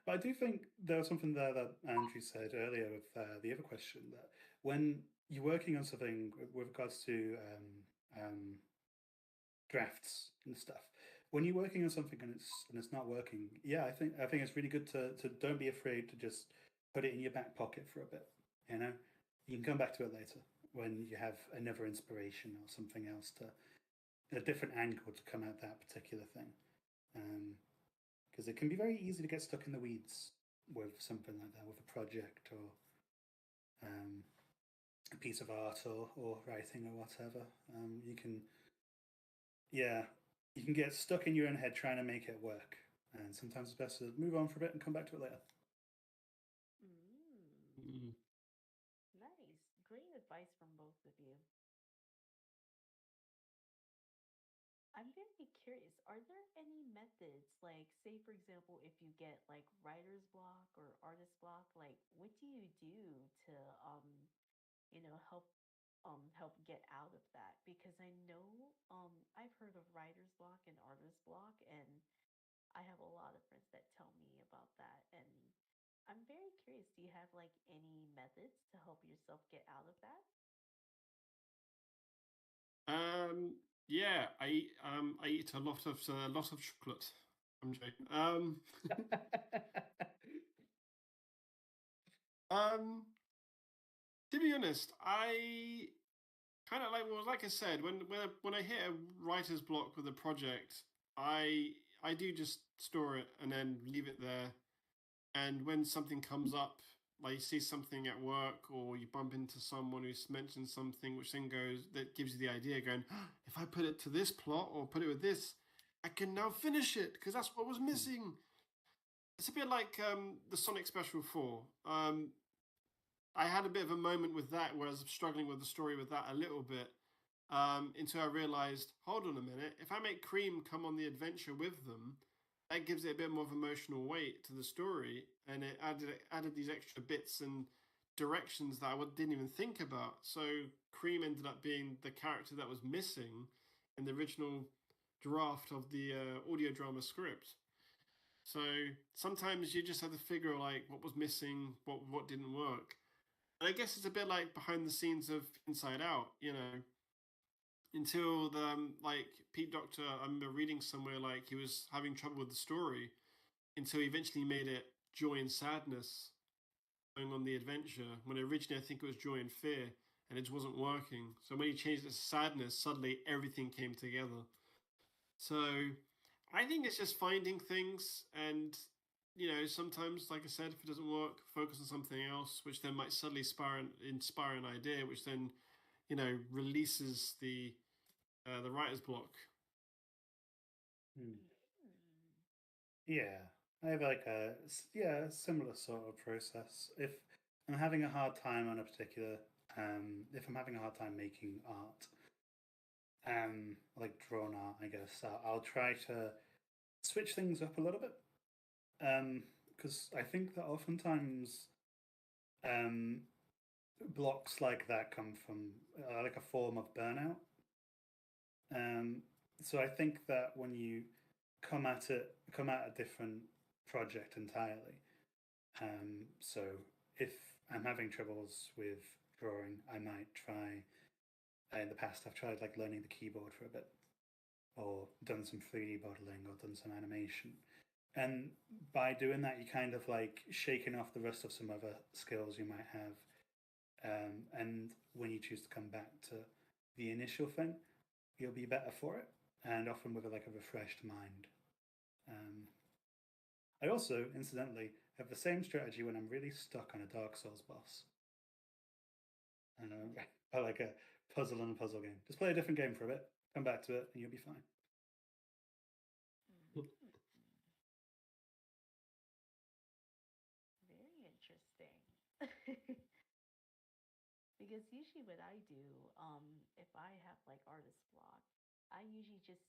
But I do think there was something there that Andrew said earlier with the other question that when you're working on something with regards to drafts and stuff, when you're working on something and it's not working, yeah, I think it's really good to don't be afraid to just put it in your back pocket for a bit. You know, you can come back to it later when you have another inspiration or something else a different angle to come at that particular thing. Because it can be very easy to get stuck in the weeds with something like that, with a project or a piece of art or writing or whatever. You can get stuck in your own head trying to make it work. And sometimes it's best to move on for a bit and come back to it later. Nice. Great advice from both of you. I'm very curious. Are there any methods, like, say, for example, if you get like writer's block or artist block, like, what do you do to, help get out of that? Because I know, I've heard of writer's block and artist block, and I have a lot of friends that tell me about that. And I'm very curious. Do you have like any methods to help yourself get out of that? Yeah, I eat a lot of chocolate. I'm joking. To be honest, I kind of like I said, when I hit a writer's block with a project, I do just store it and then leave it there. And when something comes up, like you see something at work or you bump into someone who's mentioned something, which then that gives you the idea, going, oh, if I put it to this plot or put it with this, I can now finish it because that's what was missing. It's a bit like the Sonic Special 4. I had a bit of a moment with that where I was struggling with the story with that a little bit until I realized, hold on a minute, if I make Cream come on the adventure with them, that gives it a bit more of emotional weight to the story, and it added these extra bits and directions that I didn't even think about. So Cream ended up being the character that was missing in the original draft of the audio drama script. So sometimes you just have to figure like what was missing, what didn't work. And I guess it's a bit like behind the scenes of Inside Out, until like Pete Docter, I remember reading somewhere like he was having trouble with the story until he eventually made it joy and sadness going on the adventure, when originally I think it was joy and fear and it just wasn't working. So when he changed it to sadness, suddenly everything came together. So I think it's just finding things, and sometimes, like I said, if it doesn't work, focus on something else, which then might suddenly inspire an idea, which then releases the writer's block. Hmm. Mm. Yeah, I have like a similar sort of process. If I'm having a hard time on a particular, if I'm having a hard time making art, like drawn art, I guess I'll try to switch things up a little bit, because I think that oftentimes, um, blocks like that come from like a form of burnout. Um, so I think that when you come at a different project entirely. So if I'm having troubles with drawing, I might try. In the past, I've tried like learning the keyboard for a bit, or done some 3D modeling, or done some animation. And by doing that, you kind of like shaking off the rust of some other skills you might have. And when you choose to come back to the initial thing, you'll be better for it, and often with like a refreshed mind. Um, I also, incidentally, have the same strategy when I'm really stuck on a Dark Souls boss. I like a puzzle and a puzzle game. Just play a different game for a bit, come back to it, and you'll be fine. Mm. Very interesting. Because usually what I do, if I have like artist block, I usually just,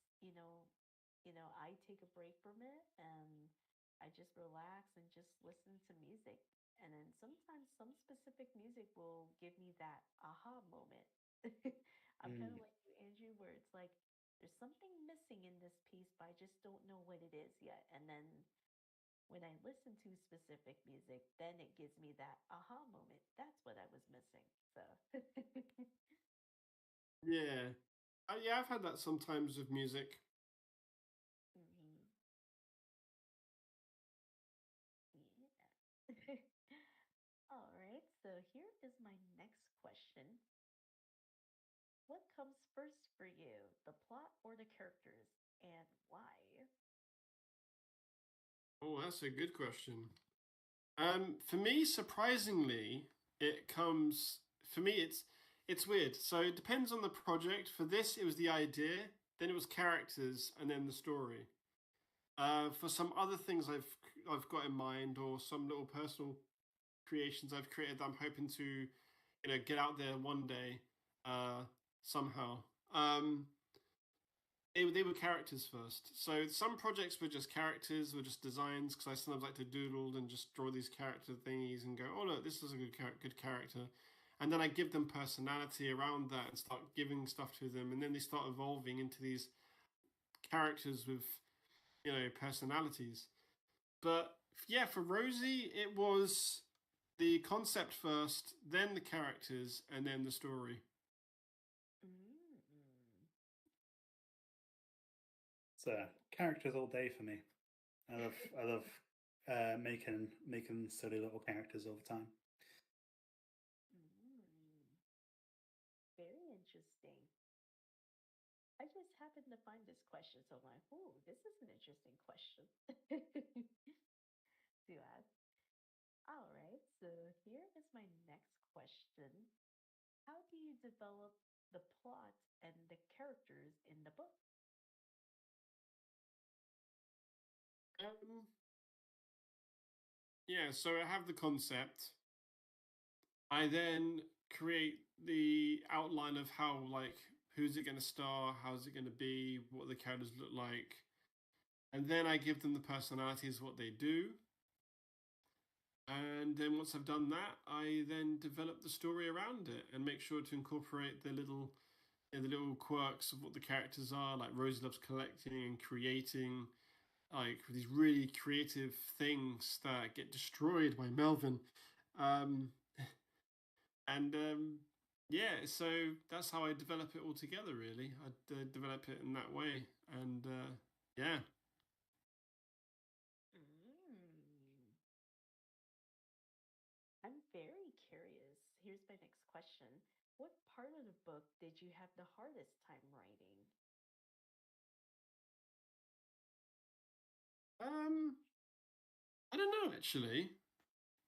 I take a break from it and I just relax and just listen to music. And then sometimes some specific music will give me that aha moment. I'm kind of Mm. like you, Andrew, where it's like there's something missing in this piece, but I just don't know what it is yet. And then when I listen to specific music, then it gives me that aha moment. That's what I was missing. So, Yeah, yeah, I've had that sometimes with music. mhm, yeah. All right. So here is my next question. What comes first for you, the plot or the characters, and why? Oh, that's a good question. For me, surprisingly, it comes. For me, it's weird. So it depends on the project. For this, it was the idea, then it was characters, and then the story. For some other things I've got in mind, or some little personal creations I've created that I'm hoping to, get out there one day, uh, somehow. They were characters first. So some projects were just characters, were just designs, because I sometimes like to doodle and just draw these character thingies and go, oh look, this is a good character, and then I give them personality around that and start giving stuff to them, and then they start evolving into these characters with personalities. But yeah, for Rosy, it was the concept first, then the characters, and then the story. Mm. So characters all day for me. I love making silly little characters all the time. Mm. Very interesting. I just happened to find this question, so I'm like, "Ooh, this is an interesting question to ask." All right, so here is my next question. How do you develop the plot and the characters in the book? Um, yeah, so I have the concept. I then create the outline of how, like, who's it going to star, how's it going to be, what the characters look like, and then I give them the personalities, what they do, and then once I've done that, I then develop the story around it and make sure to incorporate the little quirks of what the characters are. Like Rosy loves collecting and creating like these really creative things that get destroyed by Melvin. Um, and yeah, so that's how I develop it all together. Really, I develop it in that way, and yeah. Mm. I'm very curious. Here's my next question. What part of the book did you have the hardest time writing? know, actually.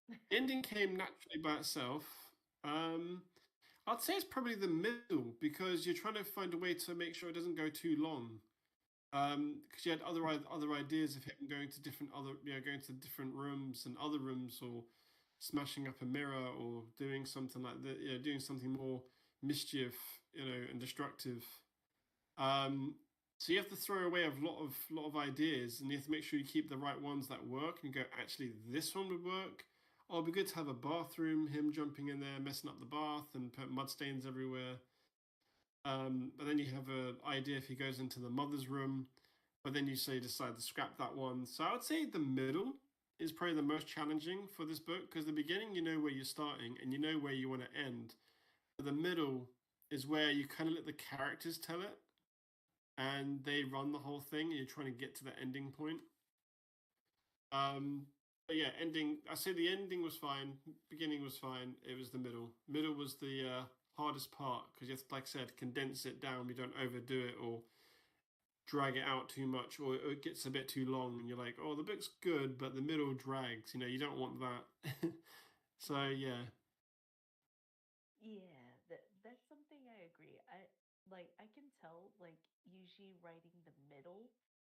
The ending came naturally by itself. I'd say it's probably the middle because you're trying to find a way to make sure it doesn't go too long. Because you had other ideas of him going to going to different rooms and other rooms, or smashing up a mirror, or doing something like that. Doing something more mischief, and destructive. Um, so you have to throw away a lot of ideas, and you have to make sure you keep the right ones that work. And go, actually, this one would work. Oh, it'd be good to have a bathroom, him jumping in there, messing up the bath, and put mud stains everywhere. But then you have an idea if he goes into the mother's room, but then you decide to scrap that one. So I would say the middle is probably the most challenging for this book, because the beginning you know where you're starting and you know where you want to end. But the middle is where you kind of let the characters tell it, and they run the whole thing, and you're trying to get to the ending point. But yeah, ending. I say the ending was fine. Beginning was fine. It was the middle. Middle was the hardest part, because you have to, like I said, condense it down. You don't overdo it or drag it out too much, or it gets a bit too long, and you're like, oh, the book's good, but the middle drags. You don't want that. So yeah. Yeah, that's something I agree. I can tell like usually writing the middle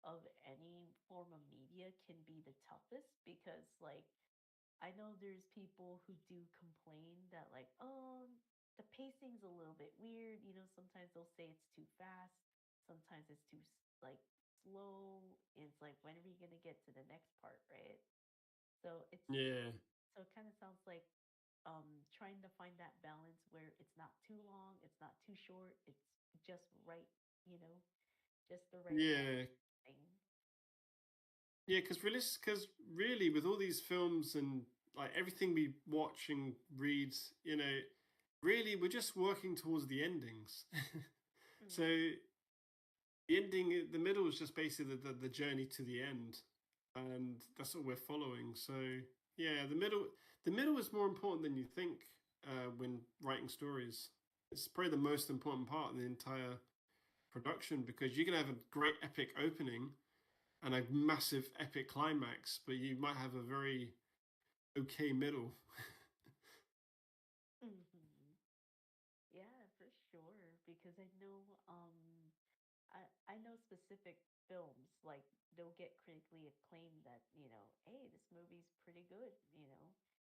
of any form of media can be the toughest because like I know there's people who do complain that like, oh, the pacing's a little bit weird. Sometimes they'll say it's too fast. Sometimes it's too like slow. It's like when are we gonna get to the next part, right? So Yeah. so it kind of sounds like trying to find that balance where it's not too long, it's not too short, it's just right, you know, just the right Yeah. thing. Yeah, because really, with all these films and like everything we watch and read, really we're just working towards the endings. So Mm-hmm. the ending, the middle is just basically the journey to the end, and that's what we're following. So yeah, the middle is more important than you think when writing stories. It's probably the most important part of the entire production, because you can have a great epic opening and a massive epic climax, but you might have a very okay middle. Mm-hmm. Yeah, for sure. Because I know specific films like they'll get critically acclaimed that hey, this movie's pretty good,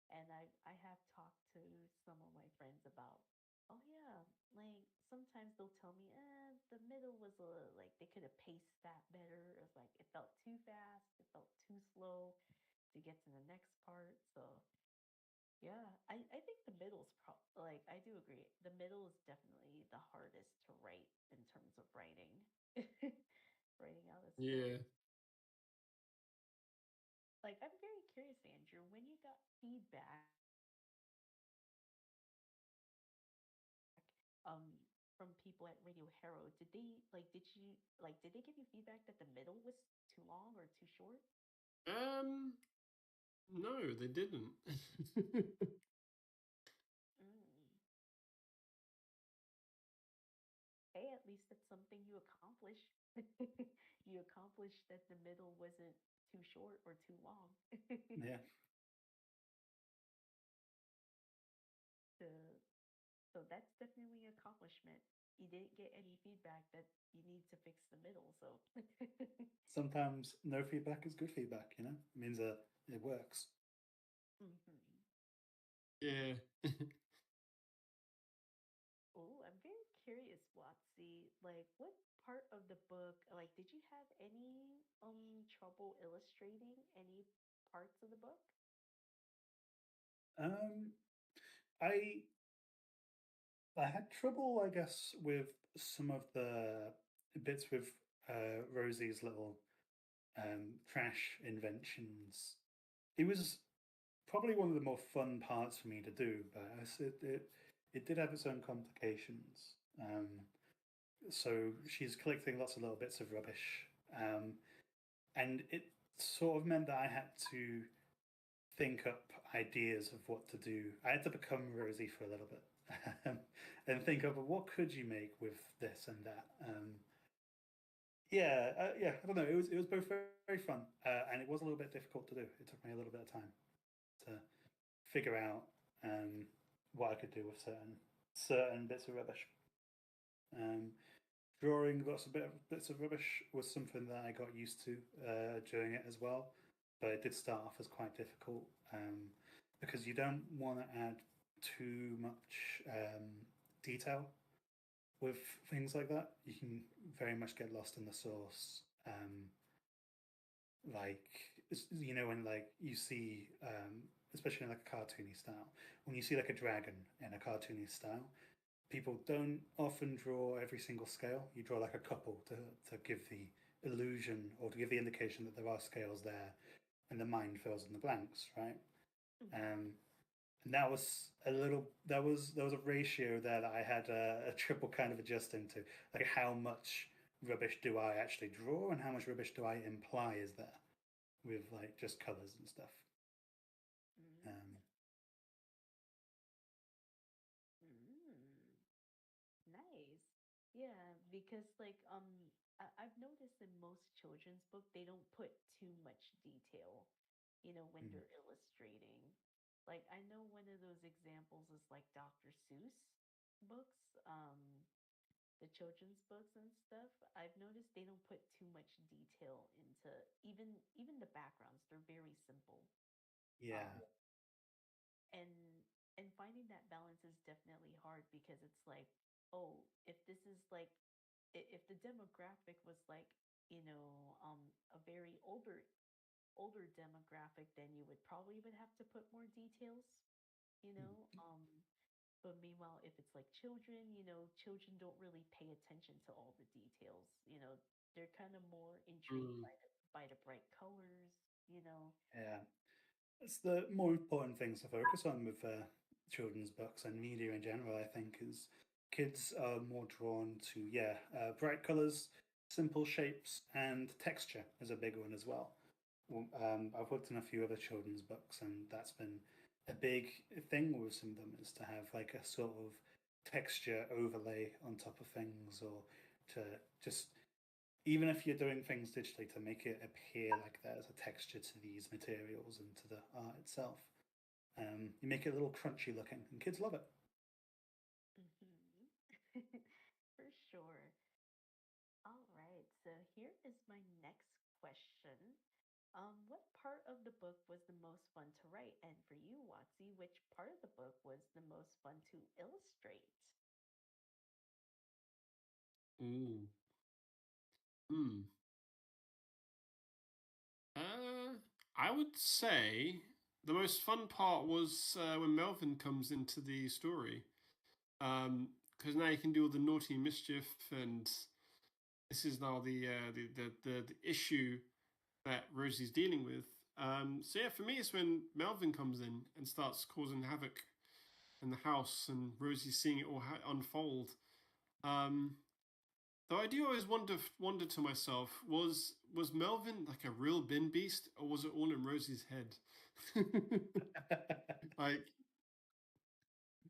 and I have talked to some of my friends about, oh yeah, like sometimes they'll tell me, the middle was like they could have paced that better. It was like it felt too fast, it felt too slow to get to the next part. So yeah, I think the middle's like I do agree. The middle is definitely the hardest to write in terms of writing. Writing out a story. Yeah. Like I'm very curious, Andrew, when you got feedback from people at Radio Hero, did they give you feedback that the middle was too long or too short? Um. No, they didn't. Mm. Hey, at least that's something you accomplished. You accomplished that the middle wasn't too short or too long. Yeah. So, so that's definitely an accomplishment. You didn't get any feedback that you need to fix the middle. So, Sometimes no feedback is good feedback. It means that it works. mhm. Yeah. Oh, I'm very curious, Watsy. Like, what part of the book, like, did you have any trouble illustrating any parts of the book? Um, I I had trouble, I guess, with some of the bits with Rosie's little trash inventions. It was probably one of the more fun parts for me to do, but it did have its own complications. So she's collecting lots of little bits of rubbish, and it sort of meant that I had to think up ideas of what to do. I had to become Rosie for a little bit and think up what could you make with this and that. yeah. I don't know. It was both very fun, and it was a little bit difficult to do. It took me a little bit of time to figure out what I could do with certain bits of rubbish. Um, Drawing bits of rubbish was something that I got used to doing it as well, but it did start off as quite difficult because you don't want to add too much detail with things like that. You can very much get lost in the source. Like when like you see, especially in like a cartoony style, when you see like a dragon in a cartoony style, people don't often draw every single scale. You draw like a couple to give the illusion or to give the indication that there are scales there, and the mind fills in the blanks, right? Mhm. Um, and that was a little there was a ratio there that I had a triple kind of adjusting to, like how much rubbish do I actually draw and how much rubbish do I imply is there with like just colors and stuff. Mm. Um, Mm. Nice. Yeah, because like I've noticed in most children's book they don't put too much detail, when mm, they're illustrating. Like I know one of those examples is like Dr. Seuss books, the children's books and stuff. I've noticed they don't put too much detail into even the backgrounds. They're very simple. yeah. Um and and finding that balance is definitely hard because it's like, oh, if this is like if the demographic was like, a very older demographic, then you would have to put more details, you Mm, know um but meanwhile, if it's like children, children don't really pay attention to all the details. They're kind of more intrigued Mm. by the bright colors, you know. yeah. It's the more important things to focus on with children's books and media in general. I think is kids are more drawn to bright colors, simple shapes, and texture is a big one as well. I've worked in a few other children's books, and that's been a big thing with some of them is to have like a sort of texture overlay on top of things, or to just even if you're doing things digitally to make it appear like there's a texture to these materials and to the art itself. You make it a little crunchy looking, and kids love it. Hmm. For sure. All right, so here is my next question. What part of the book was the most fun to write? And for you, Watsy, which part of the book was the most fun to illustrate? Ooh. Hmm. Uh, I would say the most fun part was when Melvin comes into the story. Because now you can do all the naughty mischief, and this is now the issue that Rosie's dealing with. So yeah, for me, it's when Melvin comes in and starts causing havoc in the house, and Rosie's seeing it all unfold. Um, Though I do always wonder to myself, was Melvin like a real bin beast, or was it all in Rosie's head? Like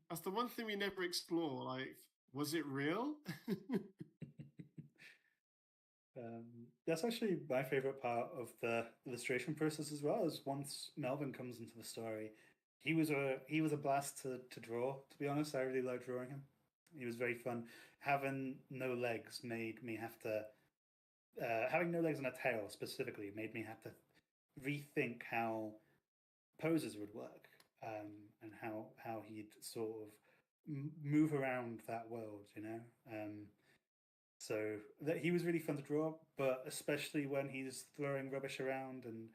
that's the one thing we never explore. Like, was it real? That's actually my favorite part of the illustration process as well. Is once Melvin comes into the story, he was a blast to draw. To be honest, I really liked drawing him. He was very fun. Having no legs made me have to having no legs and a tail specifically made me have to rethink how poses would work, and how he'd sort of move around that world, you know. So that he was really fun to draw, but especially when he's throwing rubbish around and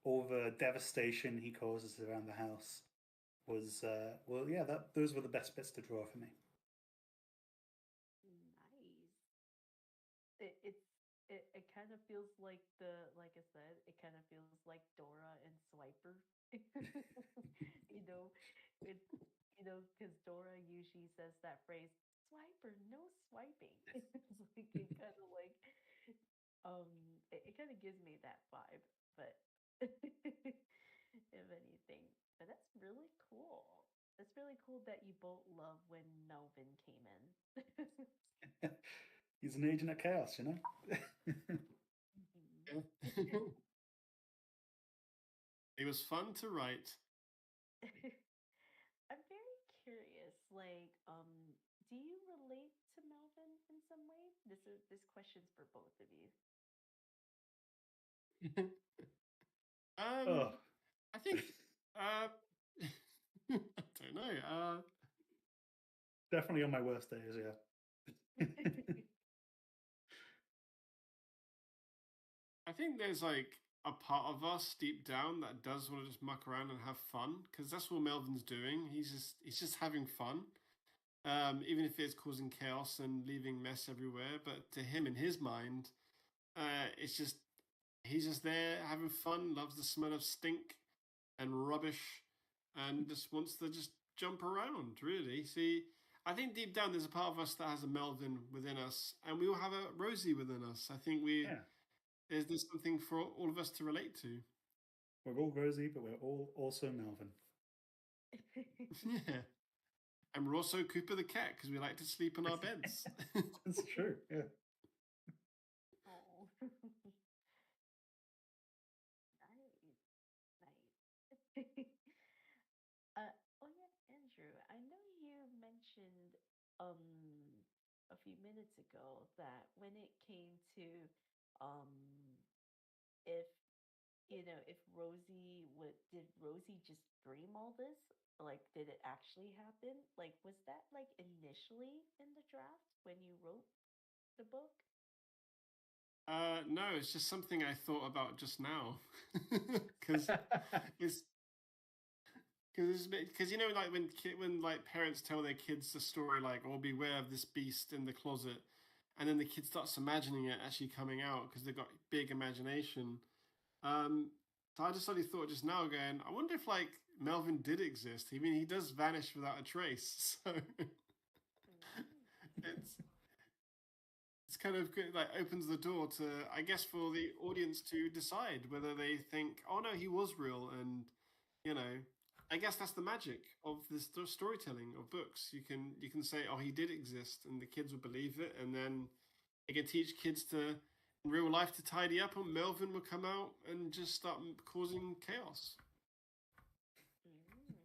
all the devastation he causes around the house was yeah, that those were the best bits to draw for me. Nice. It kind of feels like like I said, it kind of feels like Dora and Swiper. you know, it because Dora usually says that phrase, "Swiper, no swiping." It's like it kind of like um it kind of gives me that vibe, but if anything, but that's really cool. That's really cool that you both love when Melvin came in. He's an agent of chaos, you know. It was fun to write. I'm very curious. Like, do you relate to Melvin in some way? This question's for both of you. Oh, I think I don't know. definitely on my worst days, yeah. I think there's like a part of us deep down that does want to just muck around and have fun, because that's what Melvin's doing. He's just having fun, even if it's causing chaos and leaving mess everywhere. But to him, in his mind, it's just he's just there having fun, loves the smell of stink and rubbish, and just wants to just jump around. Really, see. I think deep down there's a part of us that has a Melvin within us, and we all have a Rosy within us. I think Yeah, there's something for all of us to relate to. we're all Rosy, but we're all also Melvin. Yeah. And we're also Cooper the cat because we like to sleep in our beds. That's true. Yeah. Oh, nice. Oh yeah, Andrew, I know you mentioned a few minutes ago that when it came to um if if Rosie would did Rosie just dream all this? Like, did it actually happen? Like, was that like initially in the draft when you wrote the book? No, it's just something I thought about just now, because it's because like when like parents tell their kids the story like, "Oh, beware of this beast in the closet," and then the kid starts imagining it actually coming out because they've got big imagination. So I just suddenly thought just now, going, I wonder if like Melvin did exist. I mean, he does vanish without a trace, so it's it's kind of good, like opens the door to, I guess, for the audience to decide whether they think, oh no, he was real, and you know, I guess that's the magic of this storytelling of books. You can say, oh, he did exist, and the kids will believe it, and then you can teach kids to in real life to tidy up, and Melvin will come out and just start causing chaos. Mm.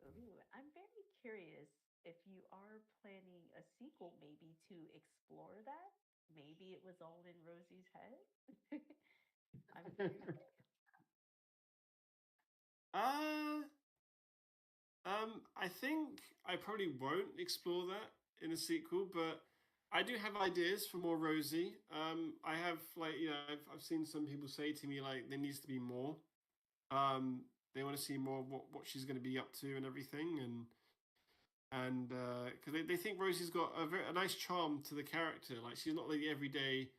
Ooh, I'm very curious if you are planning a sequel, maybe to explore that. Maybe it was all in Rosie's head. I'm very Uh, I think I probably won't explore that in a sequel, but I do have ideas for more Rosie. I have like I've seen some people say to me like there needs to be more. They want to see more what she's going to be up to and everything, and because they think Rosie's got a nice charm to the character. Like she's not like the everyday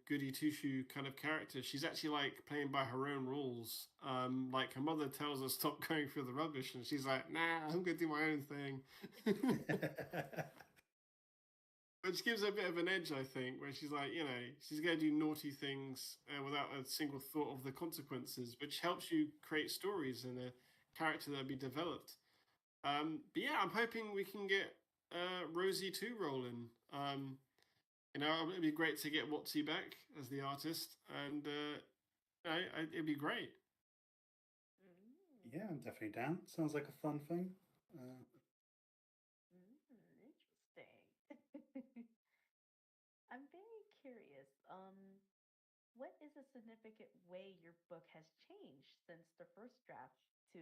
goody two shoe kind of character. She's actually like playing by her own rules. Like her mother tells her stop going through the rubbish, and she's like, "Nah, I'm gonna do my own thing." Which gives her a bit of an edge, I think, where she's like, she's gonna do naughty things without a single thought of the consequences, which helps you create stories and a character that'll be developed. But yeah, I'm hoping we can get Rosie 2 rolling. It'd be great to get Wattsy back as the artist, and it'd be great. Mm. Yeah, I'm definitely down. Sounds like a fun thing. Interesting. I'm very curious. What is a significant way your book has changed since the first draft to,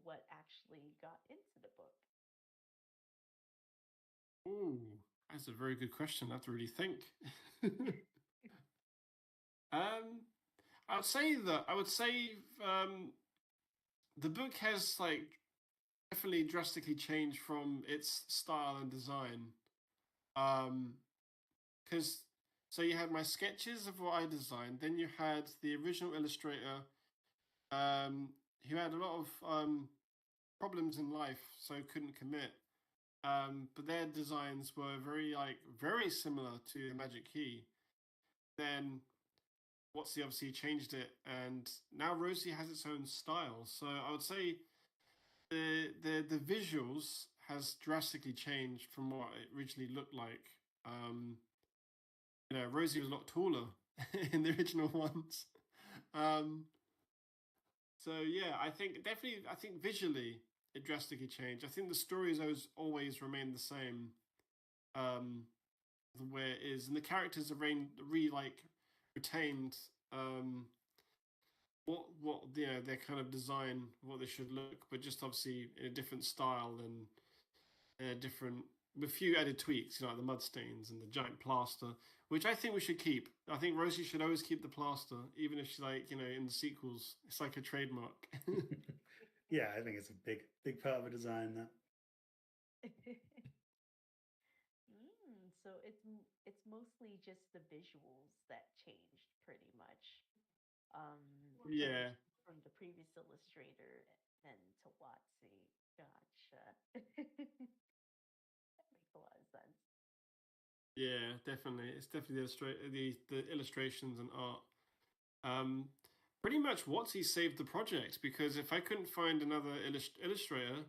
what actually got into the book? Ooh, that's a very good question. I have to really think. um, I would say the book has like definitely drastically changed from its style and design. Because so you had my sketches of what I designed, then you had the original illustrator, who had a lot of problems in life, so couldn't commit. But their designs were very similar to the Magic Key. Then Wattsy obviously changed it, and now Rosy has its own style. So I would say the visuals has drastically changed from what it originally looked like. Rosy was a lot taller in the original ones. So yeah, I think visually it drastically changed. I think the stories always remained the same, the way it is, and the characters have retained what their kind of design, what they should look, but just obviously in a different style and a different, with a few added tweaks, like the mud stains and the giant plaster, which I think we should keep. I think Rosy should always keep the plaster, even if she's in the sequels, it's like a trademark. Yeah, I think it's a big part of a design that. So it's mostly just the visuals that changed pretty much. Um, Yeah. from the previous illustrator and to Wattsy. Gotcha. That makes a lot of sense. Yeah, definitely. It's definitely the illustrations and art. Pretty much Wattsy saved the project, because if I couldn't find another illustrator,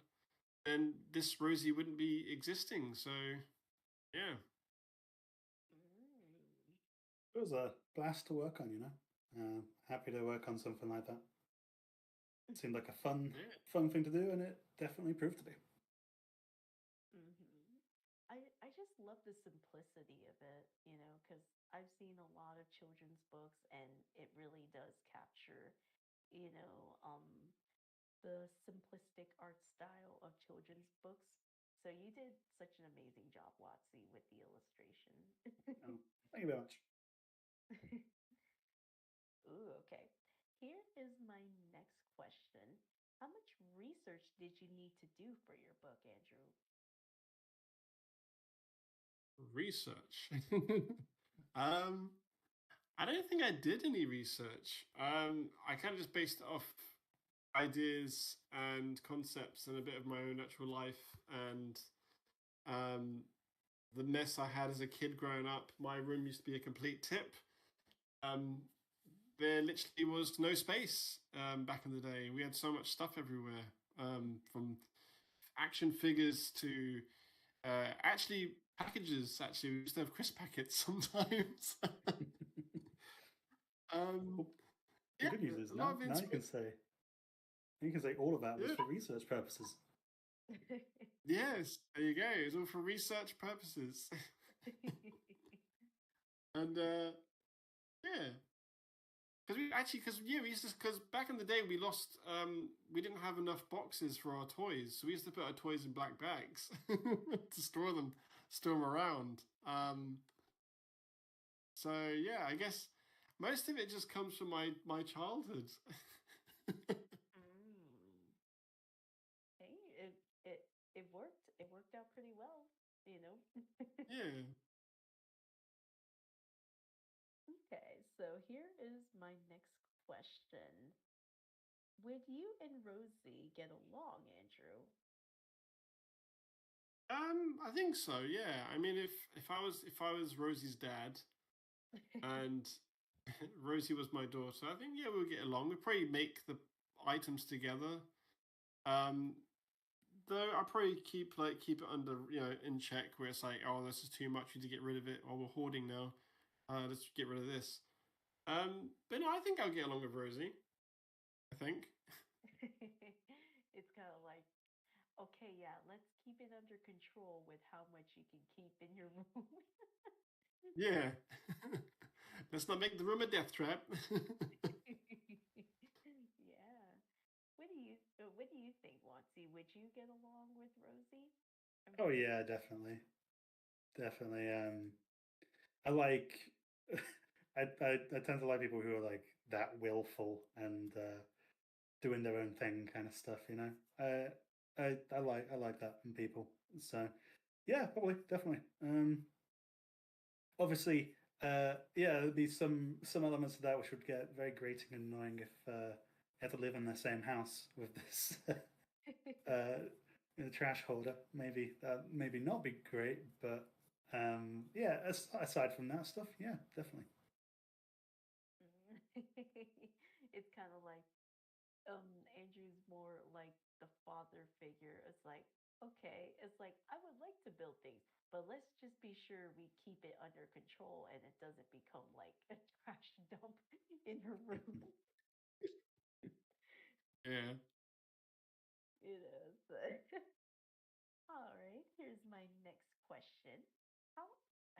then this Rosy wouldn't be existing. So, yeah. It was a blast to work on, happy to work on something like that. It seemed like a fun thing to do, and it definitely proved to be. I just love the simplicity of it, because I've seen a lot of children's books, and it really does capture, the simplistic art style of children's books. So you did such an amazing job, Wattsy, with the illustration. Oh, thank you very much. Ooh, okay. Here is my next question. How much research did you need to do for your book, Andrew? Research. I don't think I did any research. I kind of just based it off ideas and concepts and a bit of my own natural life and the mess I had as a kid growing up. My room used to be a complete tip. There literally was no space back in the day. We had so much stuff everywhere, from action figures to actually packages. Actually, we used to have crisp packets sometimes. The good news is now you can say all of that was for research purposes. Yes, there you go. It's all for research purposes. And yeah, because back in the day we lost, we didn't have enough boxes for our toys, so we used to put our toys in black bags to store them around. So yeah, I guess most of it just comes from my childhood. Hey, it worked. It worked out pretty well, Yeah. Okay, so here is my next question. Would you and Rosy get along, Andrew? I think so. Yeah. I mean, if I was Rosy's dad, and Rosy was my daughter, I think we'll get along. We'll probably make the items together. Though I'll probably keep it under in check, where it's like, oh, this is too much, we need to get rid of it, or we're hoarding now. Let's get rid of this. But no, I think I'll get along with Rosy. I think. It's kind of like, okay, yeah, let's keep it under control with how much you can keep in your room. Yeah. Let's not make the room a death trap. Yeah. What do you think, Wattsy? Would you get along with Rosy? Oh yeah, definitely. I like I tend to like people who are like that willful and doing their own thing kind of stuff, I like that in people. So yeah, probably, definitely. Obviously, there'd be some elements of that which would get very grating and annoying if you had to live in the same house with this the trash holder. Maybe not be great, but yeah. Aside from that stuff, yeah, definitely. It's kind of like Andrew's more like the father figure. It's like, okay, it's like I would like to build things, but let's just be sure we keep it under control and it doesn't become like a trash dump in your room. Yeah. It is. All right, here's my next question. How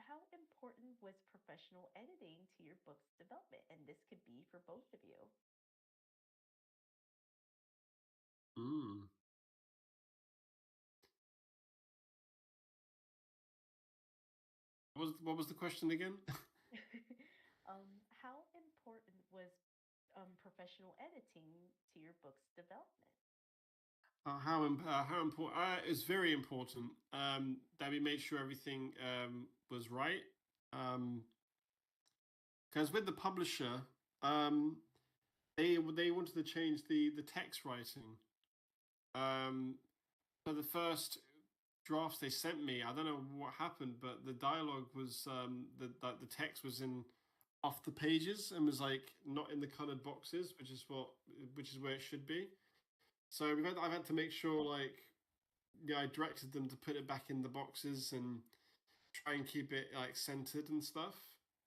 how important was professional editing to your book's development? And this could be for both of you. Mm. What was the question again? How important was professional editing to your book's development? How important? It's very important that we made sure everything was right. Because with the publisher, um, they wanted to change the text writing. So the first drafts they sent me, I don't know what happened, but the dialogue was the text was in off the pages and was like not in the colored boxes, which is where it should be. So I've had to make sure like yeah, I directed them to put it back in the boxes and try and keep it like centered and stuff.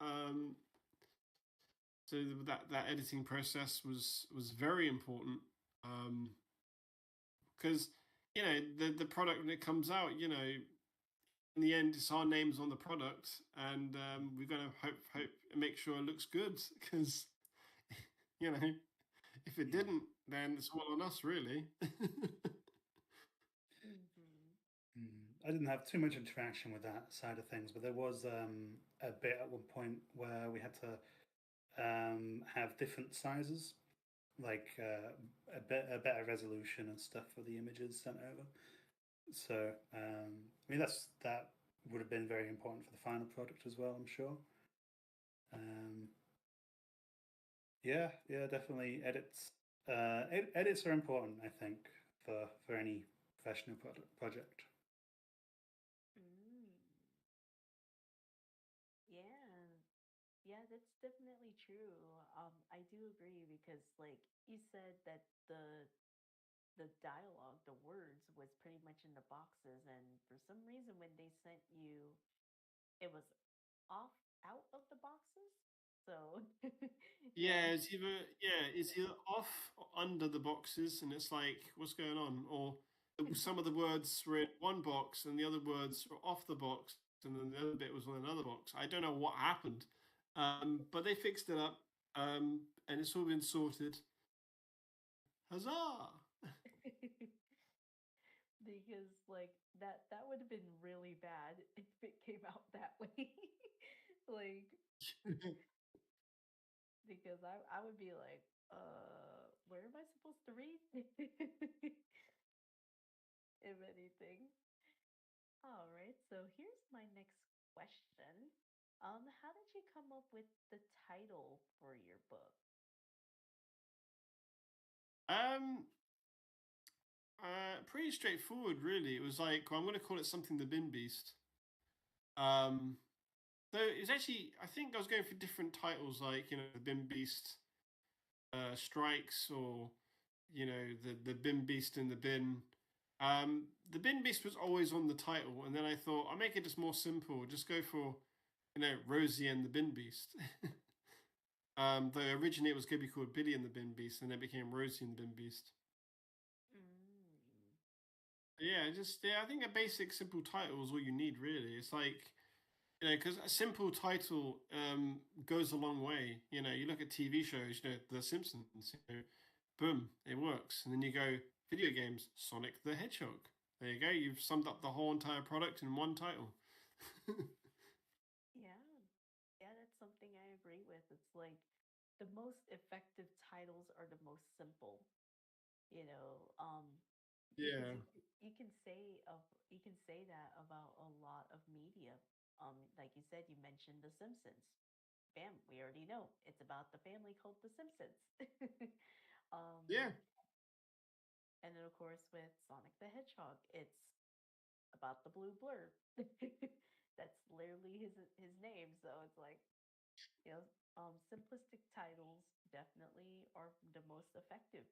Um, so that editing process was very important because you know the product when it comes out, you know, in the end it's our names on the product, and we're gonna hope make sure it looks good because you know if it Yeah. didn't, then it's all on us really. Hmm. I didn't have too much interaction with that side of things, but there was a bit at one point where we had to have different sizes, like a better resolution and stuff for the images sent over. So I mean that would have been very important for the final product as well, I'm sure. Um, yeah, definitely. Edits are important, I think, for any professional project. Mm. Yeah. Yeah, that's definitely true. I do agree because like you said that the dialogue, the words was pretty much in the boxes and for some reason when they sent you it was off out of the boxes. So yeah. It's either off or under the boxes, and it's like what's going on, or some of the words were in one box and the other words were off the box, and then the other bit was on another box. I don't know what happened, but they fixed it up, and it's all been sorted. Huzzah! Because like that would have been really bad if it came out that way. Like because I would be like, where am I supposed to read? If anything. All right, so here's my next question. How did you come up with the title for your book? um, Pretty straightforward, really. It was like well, I'm going to call it something the Bin Beast. Um, so it's actually I think I was going for different titles, like you know the Bin Beast strikes, or you know the bin beast in the bin. The bin beast was always on the title, and then I thought I'll make it just more simple. Just go for you know Rosy and the bin beast. Though originally it was going to be called Billy and the bin beast, and then it became Rosie and the bin beast. Mm. Yeah, just yeah, I think a basic simple title is all you need really. It's like you know, because a simple title goes a long way. You know, you look at TV shows, you know, The Simpsons, you know, boom, it works. And then you go, video games, Sonic the Hedgehog. There you go, you've summed up the whole entire product in one title. Yeah. Yeah, that's something I agree with. It's like the most effective titles are the most simple, you know, because Yeah, you can say of you can say that about a lot of media. Like you said, you mentioned The Simpsons. Bam, we already know it's about the family called The Simpsons. um, yeah, and then of course with Sonic the Hedgehog, it's about the blue blur. That's literally his name. So it's like you know, simplistic titles definitely are the most effective.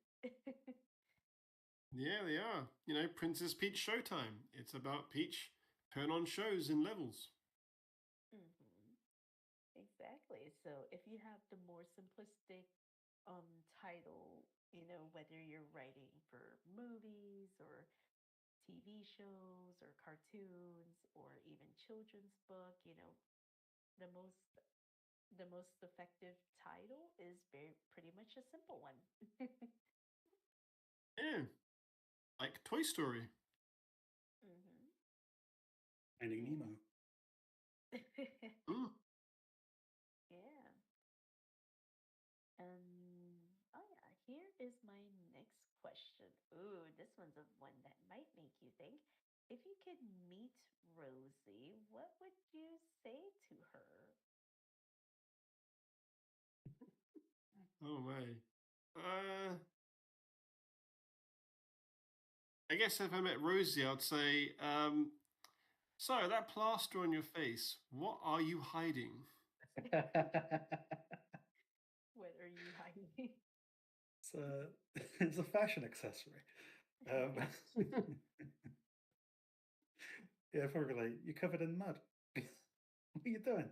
Yeah, they are. You know, Princess Peach Showtime. It's about Peach putting on shows in levels. Hmm. Exactly. So if you have the more simplistic title, whether you're writing for movies or TV shows or cartoons or even children's book, the most the most effective title is pretty much a simple one. Yeah, like Toy Story. Hmm. Finding Yeah. Nemo. Mm. Yeah. Oh yeah, here is my next question. Ooh, this one's a one that might make you think. If you could meet Rosie, what would you say to her? Oh my. I guess if I met Rosie, I'd say, so that plaster on your face, what are you hiding? What are you hiding? It's a it's a fashion accessory. Um, yeah, probably like, you're covered in mud. What are you doing?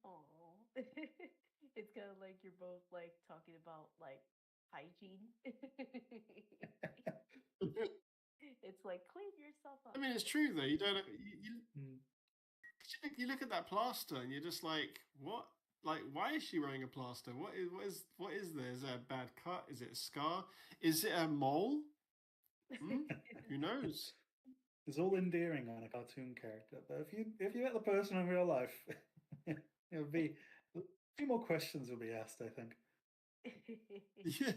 Oh, it's kind of like you're both like talking about like hygiene. It's like clean yourself I up. mean, it's true though. You don't. You, Mm. you look at that plaster and you're just like, what? Like, why is she wearing a plaster? What is there? Is there a bad cut? Is it a scar? Is it a mole? Hmm? Who knows? It's all endearing on a cartoon character, but if you met the person in real life, it'll be a few more questions will be asked. I think. Yeah.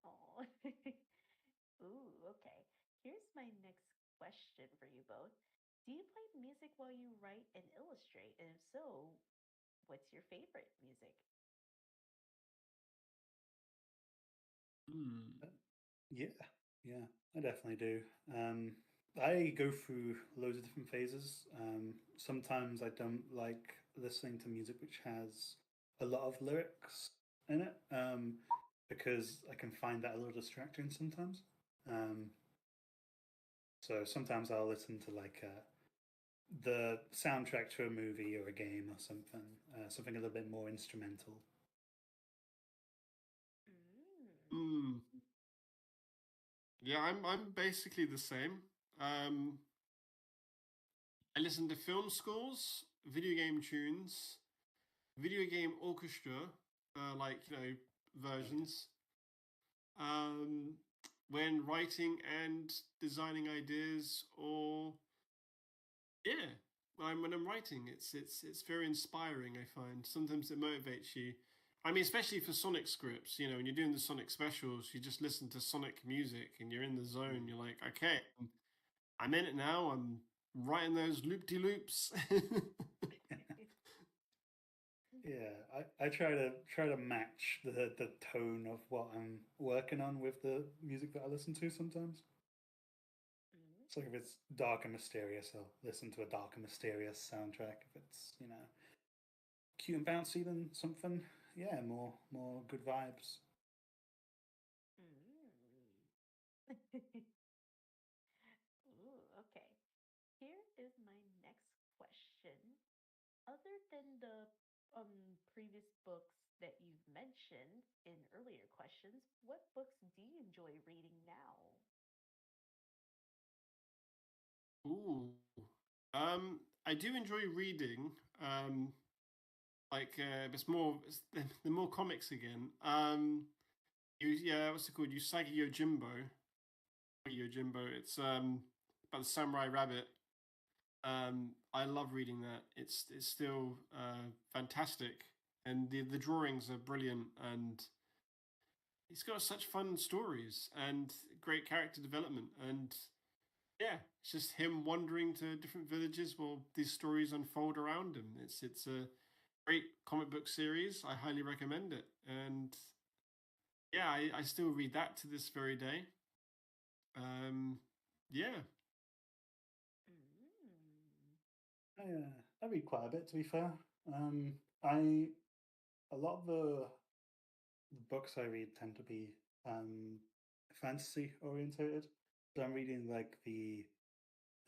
Oh. Ooh, okay. Here's my next question for you both. Do you play music while you write and illustrate? And if so, what's your favorite music? Hmm. Yeah, yeah, I definitely do. I go through loads of different phases. Sometimes I don't like listening to music which has a lot of lyrics in it, because I can find that a little distracting sometimes. Um, so sometimes I'll listen to like the soundtrack to a movie or a game or something, something a little bit more instrumental. Mm. Hmm. Yeah, I'm basically the same. Um, I listen to film scores, video game tunes, video game orchestra, like Oh yeah. versions. Um, when writing and designing ideas, or yeah, when I'm writing, it's very inspiring. I find sometimes it motivates you. I mean, especially for Sonic scripts, when you're doing the Sonic specials, you just listen to Sonic music and you're in the zone. Mm. You're like, okay, I'm in it now. I'm writing those loop de loops. Yeah, I try to match the tone of what I'm working on with the music that I listen to sometimes. Mm. So if it's dark and mysterious, I'll listen to a dark and mysterious soundtrack. If it's, cute and bouncy, then something, yeah, more good vibes. Mm. Ooh, okay. Here is my next question. Other than the previous books that you've mentioned in earlier questions, what books do you enjoy reading now? Ooh. I do enjoy reading. It's the more comics again. What's it called? Usagi Yojimbo. It's about the samurai rabbit. I love reading that. It's still fantastic, and the drawings are brilliant, and it's got such fun stories and great character development, and yeah, it's just him wandering to different villages while these stories unfold around him. It's a great comic book series. I highly recommend it. And yeah, I still read that to this very day. Um, yeah. Mm. I read quite a bit, to be fair. I a lot of the books I read tend to be fantasy orientated. So I'm reading like the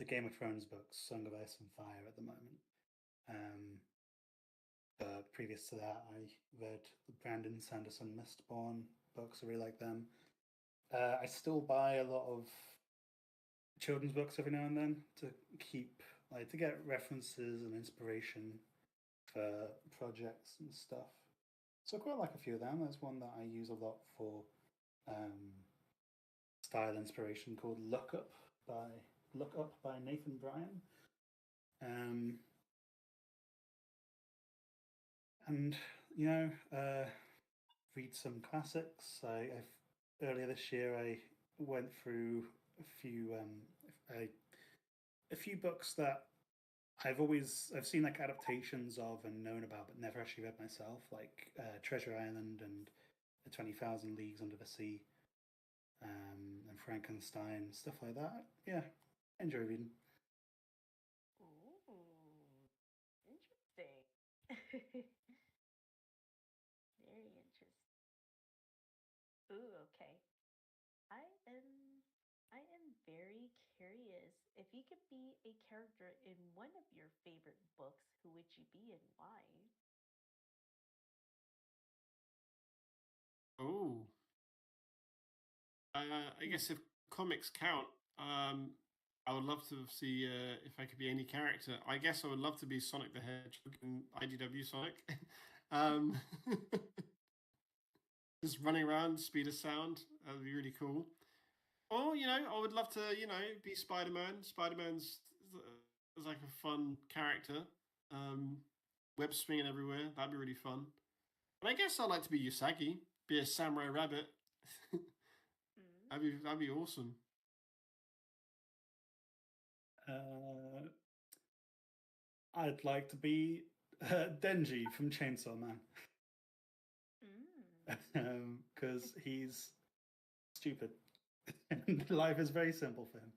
Game of Thrones books, Song of Ice and Fire at the moment. Previous to that, I read the Brandon Sanderson Mistborn books. I really like them. I still buy a lot of children's books every now and then to keep to get references and inspiration for projects and stuff. So I quite like a few of them. There's one that I use a lot for style inspiration called Look Up by Nathan Bryan. And read some classics. Earlier this year I went through a few books that I've seen like adaptations of and known about, but never actually read myself, like Treasure Island and The 20,000 Leagues Under the Sea, and Frankenstein, stuff like that. Yeah, enjoy reading. Ooh, interesting. Very interesting. Ooh, okay. I am I am very curious. If you could be a character in one of your favorite books, who would you be and why? Oh, I guess if comics count, I would love to see if I could be any character. I guess I would love to be Sonic the Hedgehog in IDW Sonic. um, just running around, speed of sound. That would be really cool. Or I would love to be Spider-Man. Spider-Man's is like a fun character. Web swinging everywhere. That'd be really fun. And I guess I'd like to be Usagi, be a samurai rabbit. That'd be awesome. I'd like to be Denji from Chainsaw Man. Because he's stupid. And life is very simple for him.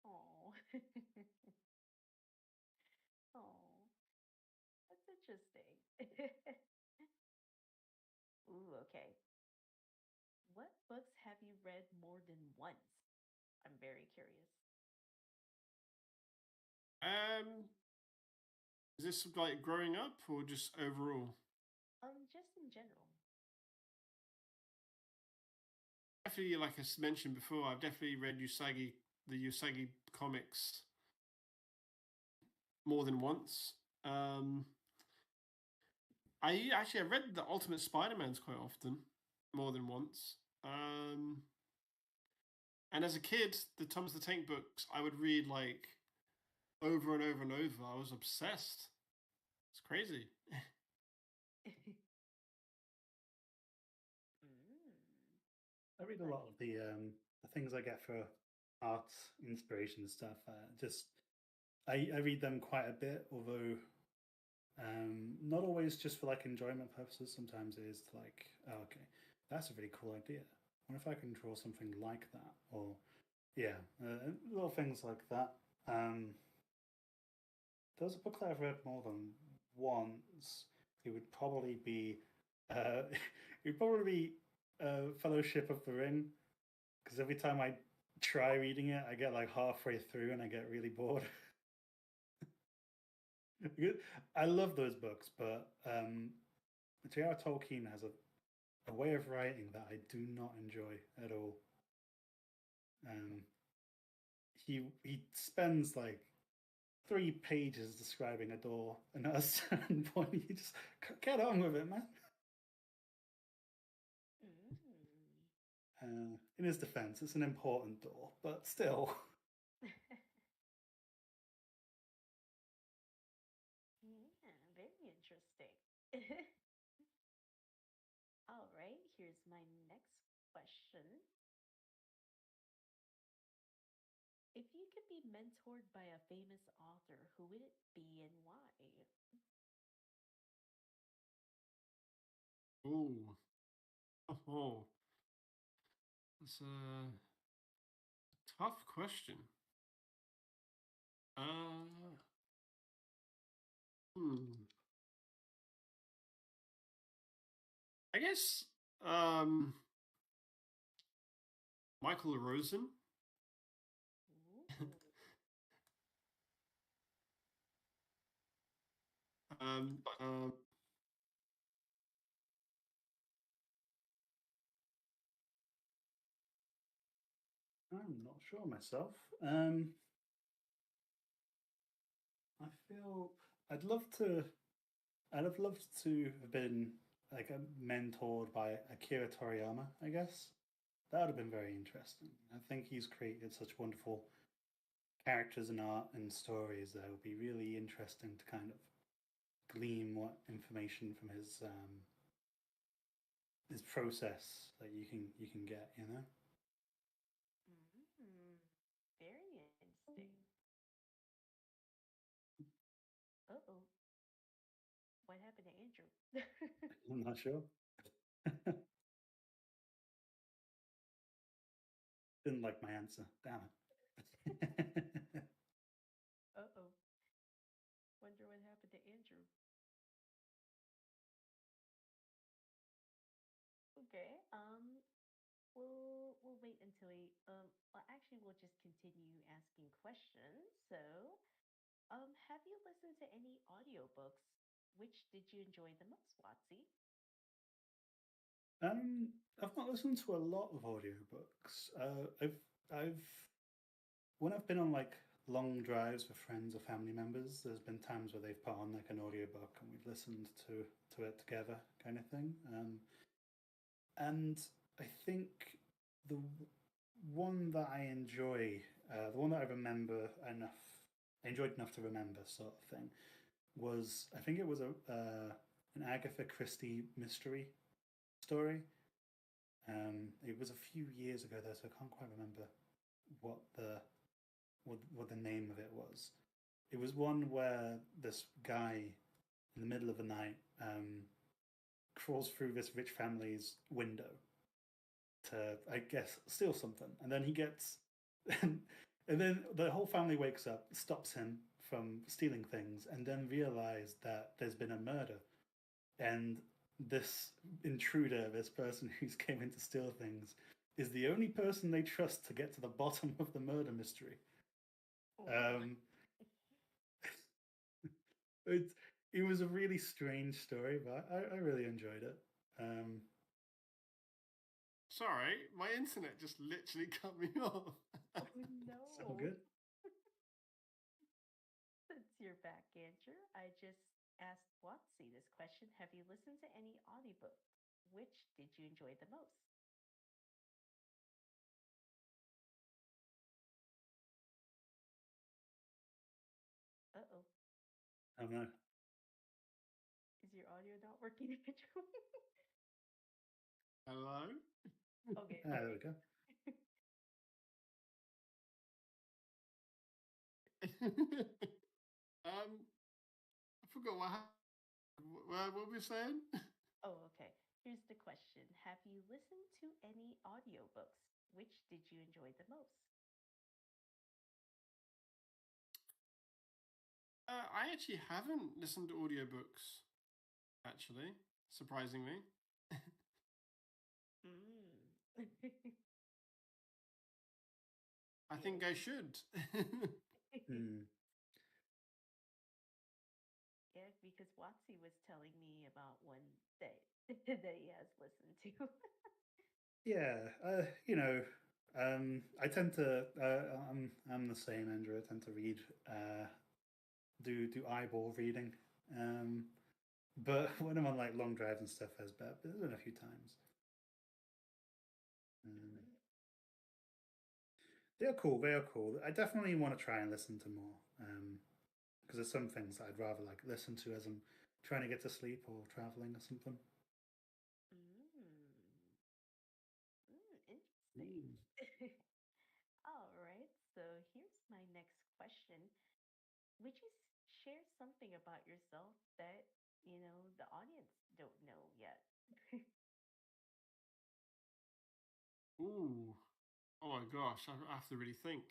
Oh. Oh. That's interesting. Ooh, okay. What books have you read more than once? I'm very curious. Is this like growing up or just overall? Just in general. Definitely, like I mentioned before, I've definitely read the Usagi comics more than once. I read the Ultimate Spider-Man's quite often, more than once. And as a kid, the Thomas the Tank books I would read like over and over and over. I was obsessed. It's crazy. I read a lot of the things I get for art inspiration stuff. I read them quite a bit, although not always just for like enjoyment purposes. Sometimes it is like, oh, okay, that's a really cool idea. I wonder if I can draw something like that, or little things like that. There's a book that I've read more than once. It would probably be, Fellowship of the Ring, because every time I try reading it, I get like halfway through and I get really bored. I love those books, but J.R. Tolkien has a way of writing that I do not enjoy at all. He spends like 3 pages describing a door, and at a certain point, you just get on with it, man. In his defense, it's an important door, but still. Yeah, very interesting. All right, here's my next question. If you could be mentored by a famous author, who would it be and why? Ooh. Oh. That's a tough question. Hmm. I guess um, Michael Rosen. Ooh. um, um, I'm not sure myself. I feel I'd love to. I'd have loved to have been like mentored by Akira Toriyama. I guess that would have been very interesting. I think he's created such wonderful characters and art and stories that it would be really interesting to kind of glean what information from his process that you can get. You know. Mm, very interesting. Uh-oh. What happened to Andrew? I'm not sure. Didn't like my answer. Damn it. Uh-oh. Wonder what happened to Andrew. Okay. We'll wait until he well actually we'll just continue asking questions. So, have you listened to any audiobooks? Which did you enjoy the most, Watsy? um, I've not listened to a lot of audiobooks. I've when I've been on like long drives with friends or family members, there's been times where they've put on like an audiobook and we've listened to it together, kind of thing. And I think the one that I enjoy, the one that I remember enough, I enjoyed enough to remember, sort of thing, was I think it was an Agatha Christie mystery story. It was a few years ago though, so I can't quite remember what the what the name of it was. It was one where this guy in the middle of the night crawls through this rich family's window to, I guess, steal something, and then he gets, and then the whole family wakes up, stops him from stealing things, and then realize that there's been a murder, and this intruder, this person who's came in to steal things, is the only person they trust to get to the bottom of the murder mystery. Oh. Um, it it was a really strange story, but I really enjoyed it. Um, Sorry, my internet just literally cut me off. Oh it's all no. good. Since you're back, Andrew, I just asked Watsy this question. Have you listened to any audiobook? Which did you enjoy the most? Uh-oh. I don't know. Is your audio not working, Andrew? Hello. Okay, Ah, there we okay. go. I forgot what happened. What were we saying? Oh, okay. Here's the question. Have you listened to any audiobooks? Which did you enjoy the most? I actually haven't listened to audiobooks, actually, surprisingly. Mm. I think I Yeah. should. Hmm. Yeah, because Watsy was telling me about one that that he has listened to. Yeah, I tend to. I'm the same, Andrew. I tend to read, do eyeball reading. Um, but when I'm on like long drives and stuff, there's been a few times. Um, Mm. they are cool. They are cool. I definitely want to try and listen to more. Because there's some things that I'd rather like listen to as I'm trying to get to sleep or traveling or something. Mm. Interesting. Ooh. All right. So here's my next question. Would you share something about yourself that, the audience don't know yet? Ooh. Oh my gosh, I have to really think.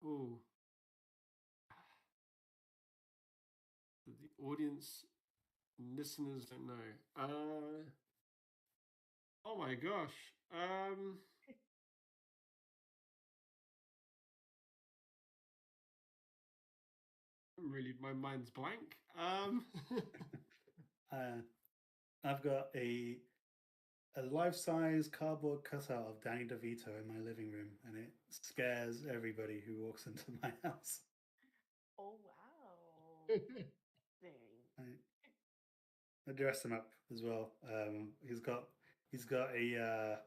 Ooh. The audience. listeners don't know. Oh my gosh. Really, my mind's blank. I've got a life-size cardboard cutout of Danny DeVito in my living room, and it scares everybody who walks into my house. Oh wow. Dang. I dress him up as well. He's got a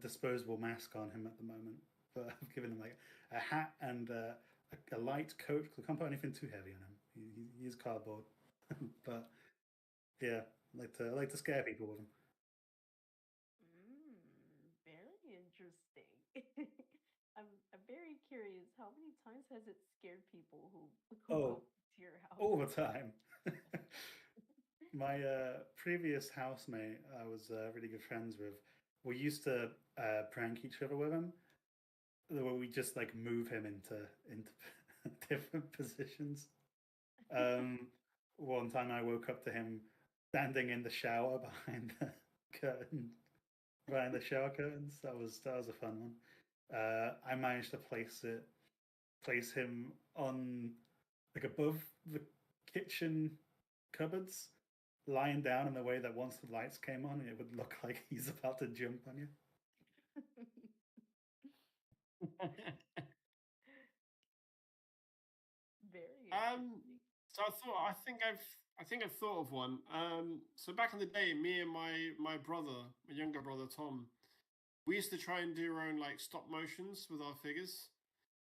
disposable mask on him at the moment, but I've given him like a hat and a light coat. I can't put anything too heavy on him. He's cardboard, but yeah, I like to scare people with him. Very interesting. I'm very curious. How many times has it scared people who go Oh, to your house? all the time. My previous housemate, I was really good friends with. We used to prank each other with him, where we just like move him into different positions. Um, One time I woke up to him standing in the shower behind the curtain, behind the shower curtains. That was a fun one. I managed to place him on like above the kitchen cupboards, lying down in the way that once the lights came on, it would look like he's about to jump on you. Very um, interesting. so I think I've thought of one. So back in the day, me and my brother, my younger brother Tom, we used to try and do our own like stop motions with our figures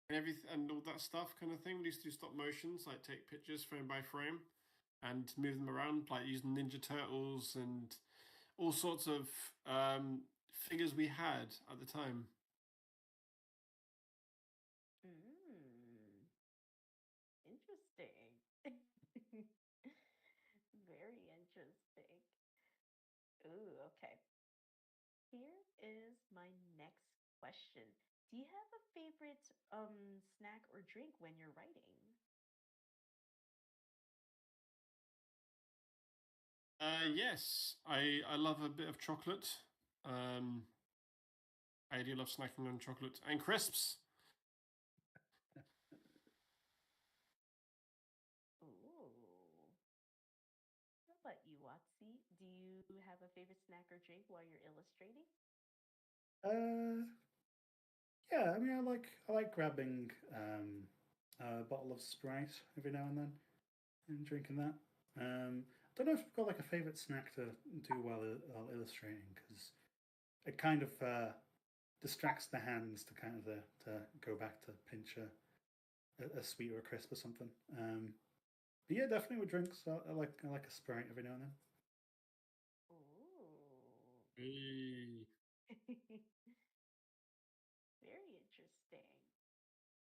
and everything and all that stuff kind of thing. We used to do stop motions, like take pictures frame by frame and move them around, like using Ninja Turtles and all sorts of figures we had at the time. Mm, interesting. Very interesting. Ooh, okay. Here is my next question. Do you have a favorite snack or drink when you're writing? Yes, I love a bit of chocolate. Um, I do love snacking on chocolate and crisps. Ooh. How about you, Watsy? Do you have a favorite snack or drink while you're illustrating? Uh, yeah, I mean, I like grabbing a bottle of Sprite every now and then and drinking that. Don't know if I've got like a favorite snack to do while illustrating because it kind of distracts the hands to kind of to go back to pinch a sweet or a crisp or something. But yeah, definitely with drinks. I like a Sprite every now and then. Ooh. Hey. Very interesting.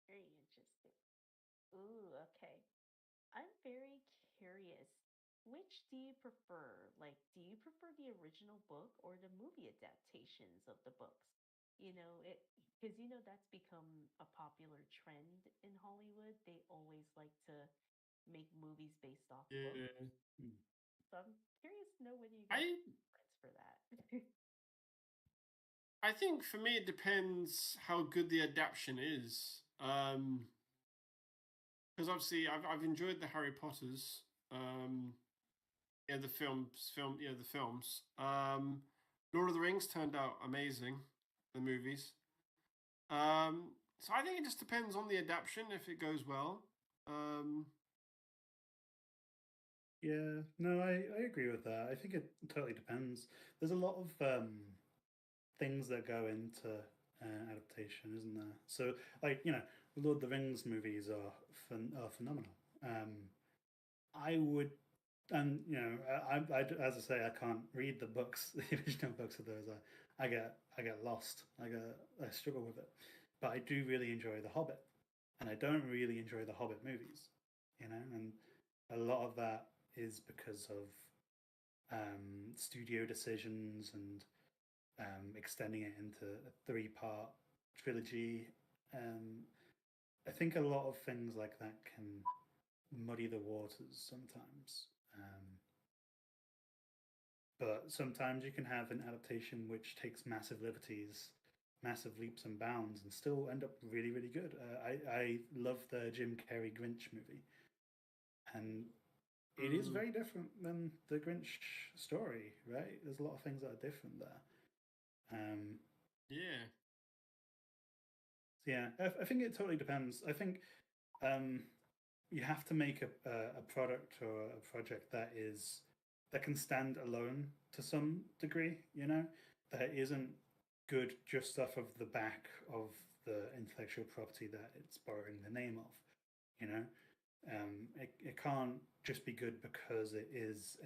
Very interesting. Ooh, okay. I'm very curious. Which do you prefer? Like, do you prefer the original book or the movie adaptations of the books? Because that's become a popular trend in Hollywood. They always like to make movies based off books. Yeah. Hmm. So I'm curious to know whether you got I preference for that. I think for me it depends how good the adaptation is. Because obviously I've enjoyed the Harry Potters. Yeah, the films. Lord of the Rings turned out amazing, the movies. So I think it just depends on the adaptation if it goes well. Um, Yeah, no, I agree with that. I think it totally depends. There's a lot of things that go into adaptation, isn't there? So, like the Lord of the Rings movies are phenomenal. I would, and as I say, I can't read the books, the original books of those. I get lost. I struggle with it. But I do really enjoy The Hobbit, and I don't really enjoy the Hobbit movies. And a lot of that is because of studio decisions and extending it into a three-part trilogy. Um, I think a lot of things like that can muddy the waters sometimes. Um, but sometimes you can have an adaptation which takes massive liberties, massive leaps and bounds, and still end up really, really good. I love the Jim Carrey Grinch movie, and it is Mm, very different than the Grinch story, right? There's a lot of things that are different there. Um, yeah. so yeah, I think it totally depends. I think um, you have to make a product or a project that can stand alone to some degree. You know, that isn't good just off of the back of the intellectual property that it's borrowing the name of. You know, it can't just be good because it is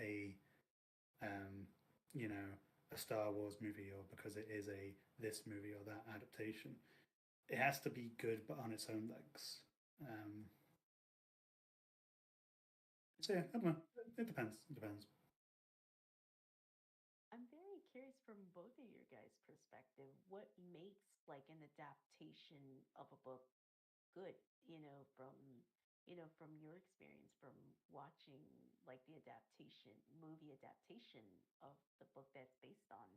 um, you know, a Star Wars movie or because it is a this movie or that adaptation. It has to be good, but on its own legs. Um, so yeah, I don't know. It depends. It depends. I'm very curious from both of your guys' perspective, what makes like an adaptation of a book good, from your experience from watching like the movie adaptation of the book that's based on.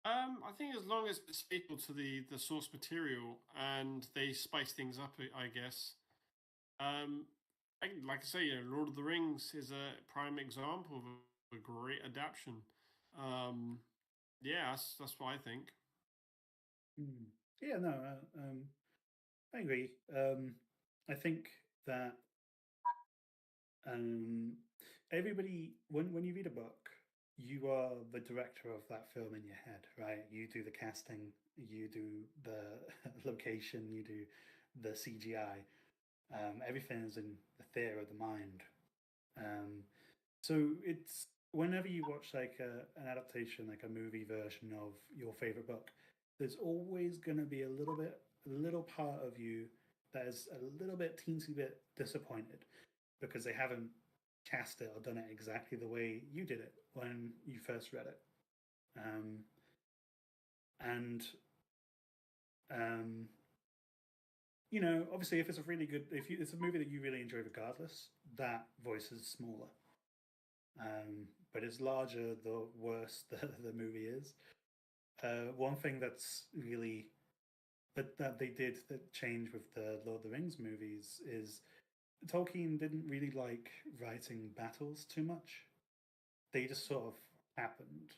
I think as long as it's faithful to the source material and they spice things up, I guess. Um, like I say, Lord of the Rings is a prime example of a great adaptation. Um, yeah, that's what I think. Mm. Yeah, no, I agree. I think that um, everybody, when you read a book, you are the director of that film in your head, right? You do the casting, you do the location, you do the CGI. Everything is in the theater of the mind. Um, so it's whenever you watch like an adaptation, like a movie version of your favorite book, there's always going to be a little part of you that is a little bit teensy bit disappointed because they haven't cast it or done it exactly the way you did it when you first read it. Um, and um, you know, obviously, if it's a really good, if it's a movie that you really enjoy, regardless, that voice is smaller. But it's larger the worse the movie is. One thing that's really that they did that change with the Lord of the Rings movies is Tolkien didn't really like writing battles too much. They just sort of happened.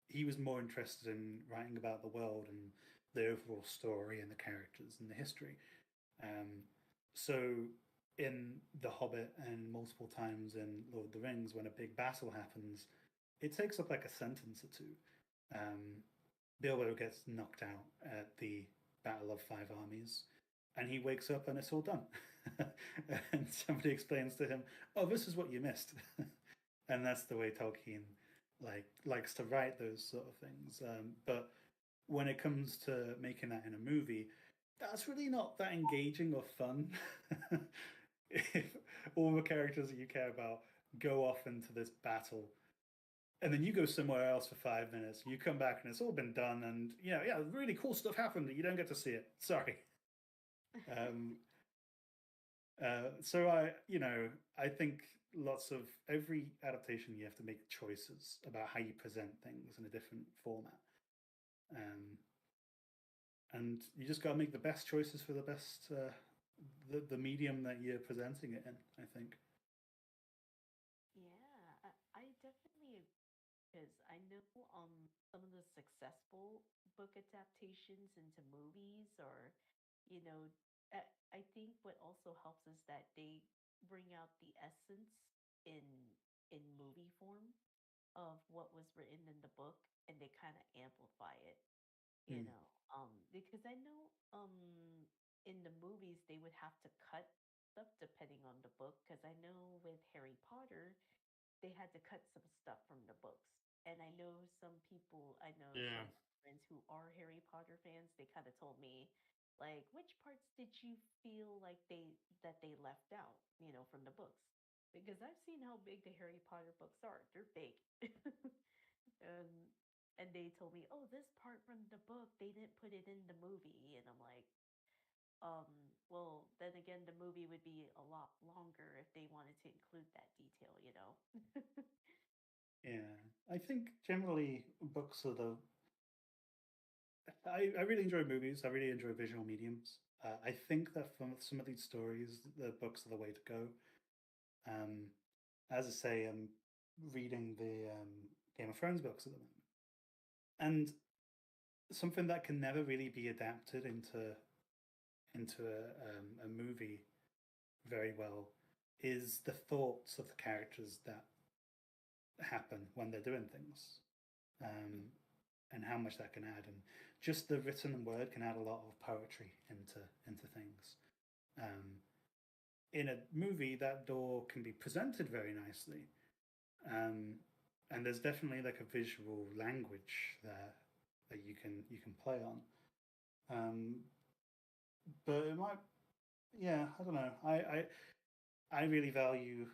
He was more interested in writing about the world and the overall story and the characters and the history. Um, so in The Hobbit and multiple times in Lord of the Rings, when a big battle happens, it takes up like a sentence or two. Um, Bilbo gets knocked out at the Battle of Five Armies, and he wakes up and it's all done. And somebody explains to him, "Oh, this is what you missed," and that's the way Tolkien likes to write those sort of things. But when it comes to making that in a movie, that's really not that engaging or fun. If all the characters that you care about go off into this battle and then you go somewhere else for 5 minutes, you come back and it's all been done, and yeah, really cool stuff happened that you don't get to see it. Sorry. Um, so I think lots of every adaptation you have to make choices about how you present things in a different format, um, and you just got to make the best choices for the best the medium that you're presenting it in. I think. Yeah, I definitely agree because I know some of the successful book adaptations into movies or, you know, I, I think what also helps is that they bring out the essence in in movie form of what was written in the book and they kind of amplify it, Mm. because I know in the movies they would have to cut stuff depending on the book because I know with Harry Potter they had to cut some stuff from the books. And I know Yeah, some friends who are Harry Potter fans, they kind of told me, like, which parts did you feel like they left out, from the books? Because I've seen how big the Harry Potter books are. They're big. um, and they told me, oh, this part from the book, they didn't put it in the movie. And I'm like, Well, then again, the movie would be a lot longer if they wanted to include that detail, you know? Yeah, I think generally books are the. I really enjoy movies. I really enjoy visual mediums. I think that for some of these stories, the books are the way to go. Um, as I say, I'm reading the Game of Thrones books at the moment, and something that can never really be adapted into a movie very well is the thoughts of the characters that happen when they're doing things, and how much that can add. And just the written word can add a lot of poetry into things. Um, in a movie, that door can be presented very nicely, um, and there's definitely like a visual language there that you can play on. Um, but it might, yeah, I don't know. I really value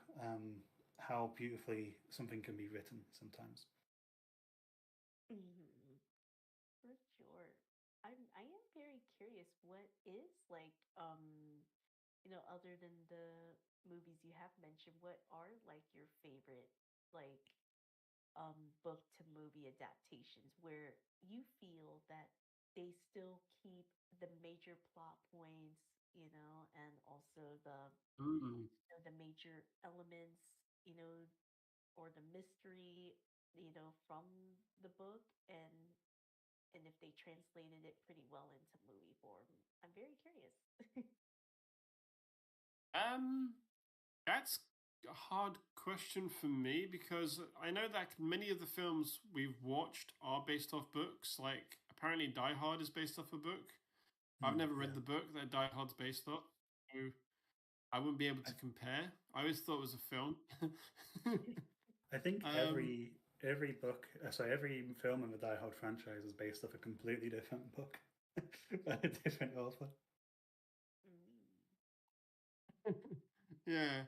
how beautifully something can be written sometimes. Hmm. For sure. I am very curious what is like other than the movies you have mentioned, what are like your favorite like book to movie adaptations where you feel that they still keep the major plot points, and also Mm. the major elements, you know, or the mystery, from the book, and if they translated it pretty well into movie form. I'm very curious. Um, that's a hard question for me because I know that many of the films we've watched are based off books. Like apparently, Die Hard is based off a book. I've never read Yeah, the book that Die Hard's based off, so I wouldn't be able I, to compare. I always thought it was a film. I think um, every book, sorry, every film in the Die Hard franchise is based off a completely different book by a different author. Mm. yeah.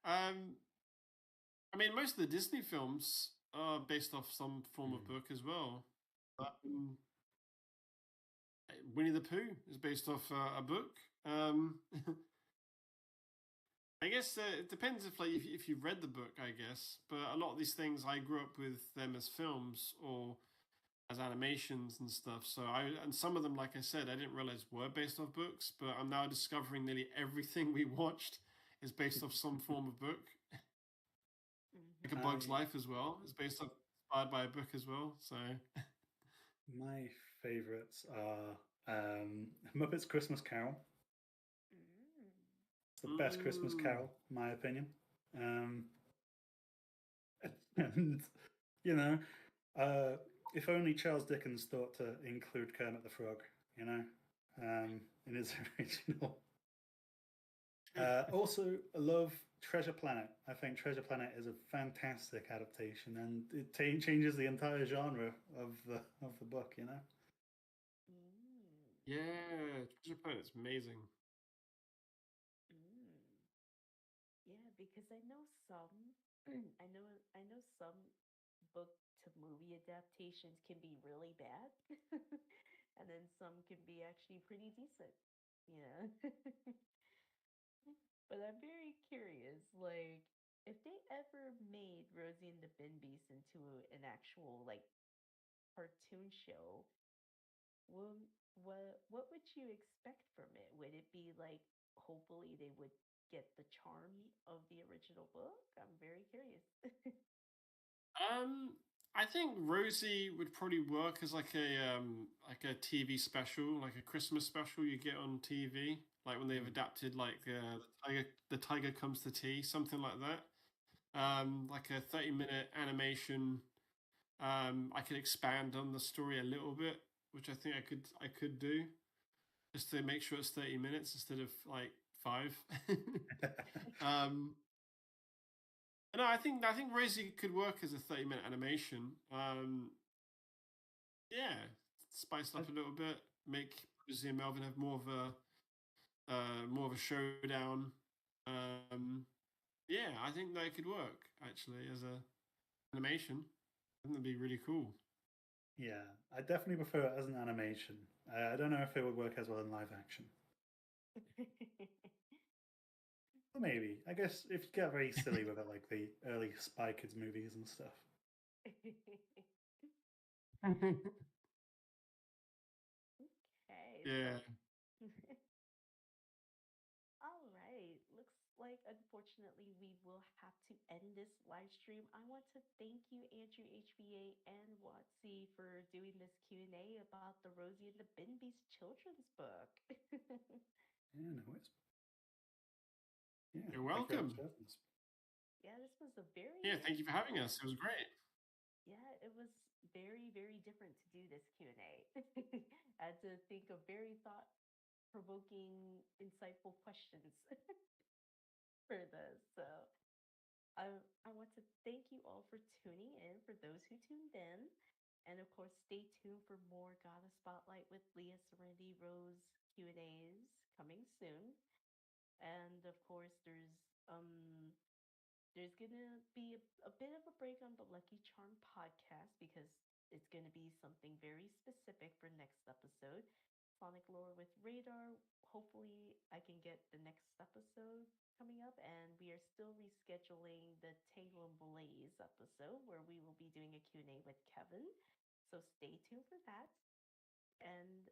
Um, I mean, most of the Disney films are based off some form of Mm. book as well. Um, Winnie the Pooh is based off a book. I guess it depends if if you've read the book, I guess. But a lot of these things I grew up with them as films or as animations and stuff. So and some of them, like I said, I didn't realize were based off books. But I'm now discovering nearly everything we watched is based off some form of book. Like A Mm-hmm. Bug's I Life as well is based off inspired by a book as well. So My favorites are Muppets Christmas Carol. Mm. It's the best Christmas mm, Carol, in my opinion. Um, and you know, uh, if only Charles Dickens thought to include Kermit the Frog, you know, in his original. Also, I love Treasure Planet. I think Treasure Planet is a fantastic adaptation, and it changes the entire genre of the book. You know. Mm. yeah, Treasure Planet's amazing. Mm. Yeah, because I know some, I know some book to movie adaptations can be really bad, and then some can be actually pretty decent. Yeah. But I'm very curious, like, if they ever made Rosie and the Binbeast into an actual like cartoon show, well, what would you expect from it? Would it be like, hopefully they would get the charm of the original book? I'm very curious. Um, I think Rosie would probably work as like a TV special, like a Christmas special you get on TV, like when they've Mm. adapted like the Tiger Comes to Tea, something like that. Like a 30-minute animation. I could expand on the story a little bit, which I think I could do just to make sure it's 30 minutes instead of like 5. um, no, I think Rosie could work as a 30-minute animation. Yeah, spice I, up a little bit, make Rosie and Melvin have more of a showdown. Um, yeah, I think that could work actually as a animation. I think that'd be really cool. yeah, I definitely prefer it as an animation. I don't know if it would work as well in live action. Well, maybe. I guess if you get very silly with it, like the early Spy Kids movies and stuff. Okay, Yeah. so all right. Looks like unfortunately we will have to end this live stream. I want to thank you, Andrew HVA and Wattsy, for doing this Q&A about the Rosie and the Bin Beast children's book. Yeah, no worries. Yeah, You're thank you very much welcome. for having us. Yeah, this was a very Yeah, thank you for having us. It was great. yeah, it was very different to do this Q&A. I had to think of very thought-provoking, insightful questions for this. So I want to thank you all for tuning in, for those who tuned in. And of course, stay tuned for more Goddess Spotlight with Leah Serenity Rose Q&As coming soon. And of course, there's gonna be a bit of a break on the Lucky Charm podcast because it's gonna be something very specific for next episode. Sonic Lore with Radar. Hopefully, I can get the next episode coming up, and we are still rescheduling the Tangle and Blaze episode where we will be doing a Q&A with Kevin. So stay tuned for that. And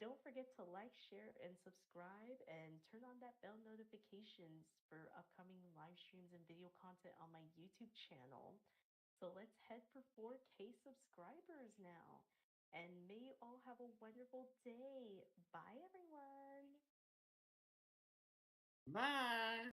don't forget to like, share, and subscribe, and turn on that bell notifications for upcoming live streams and video content on my YouTube channel. So let's head for 4K subscribers now. And may you all have a wonderful day. Bye, everyone. Bye.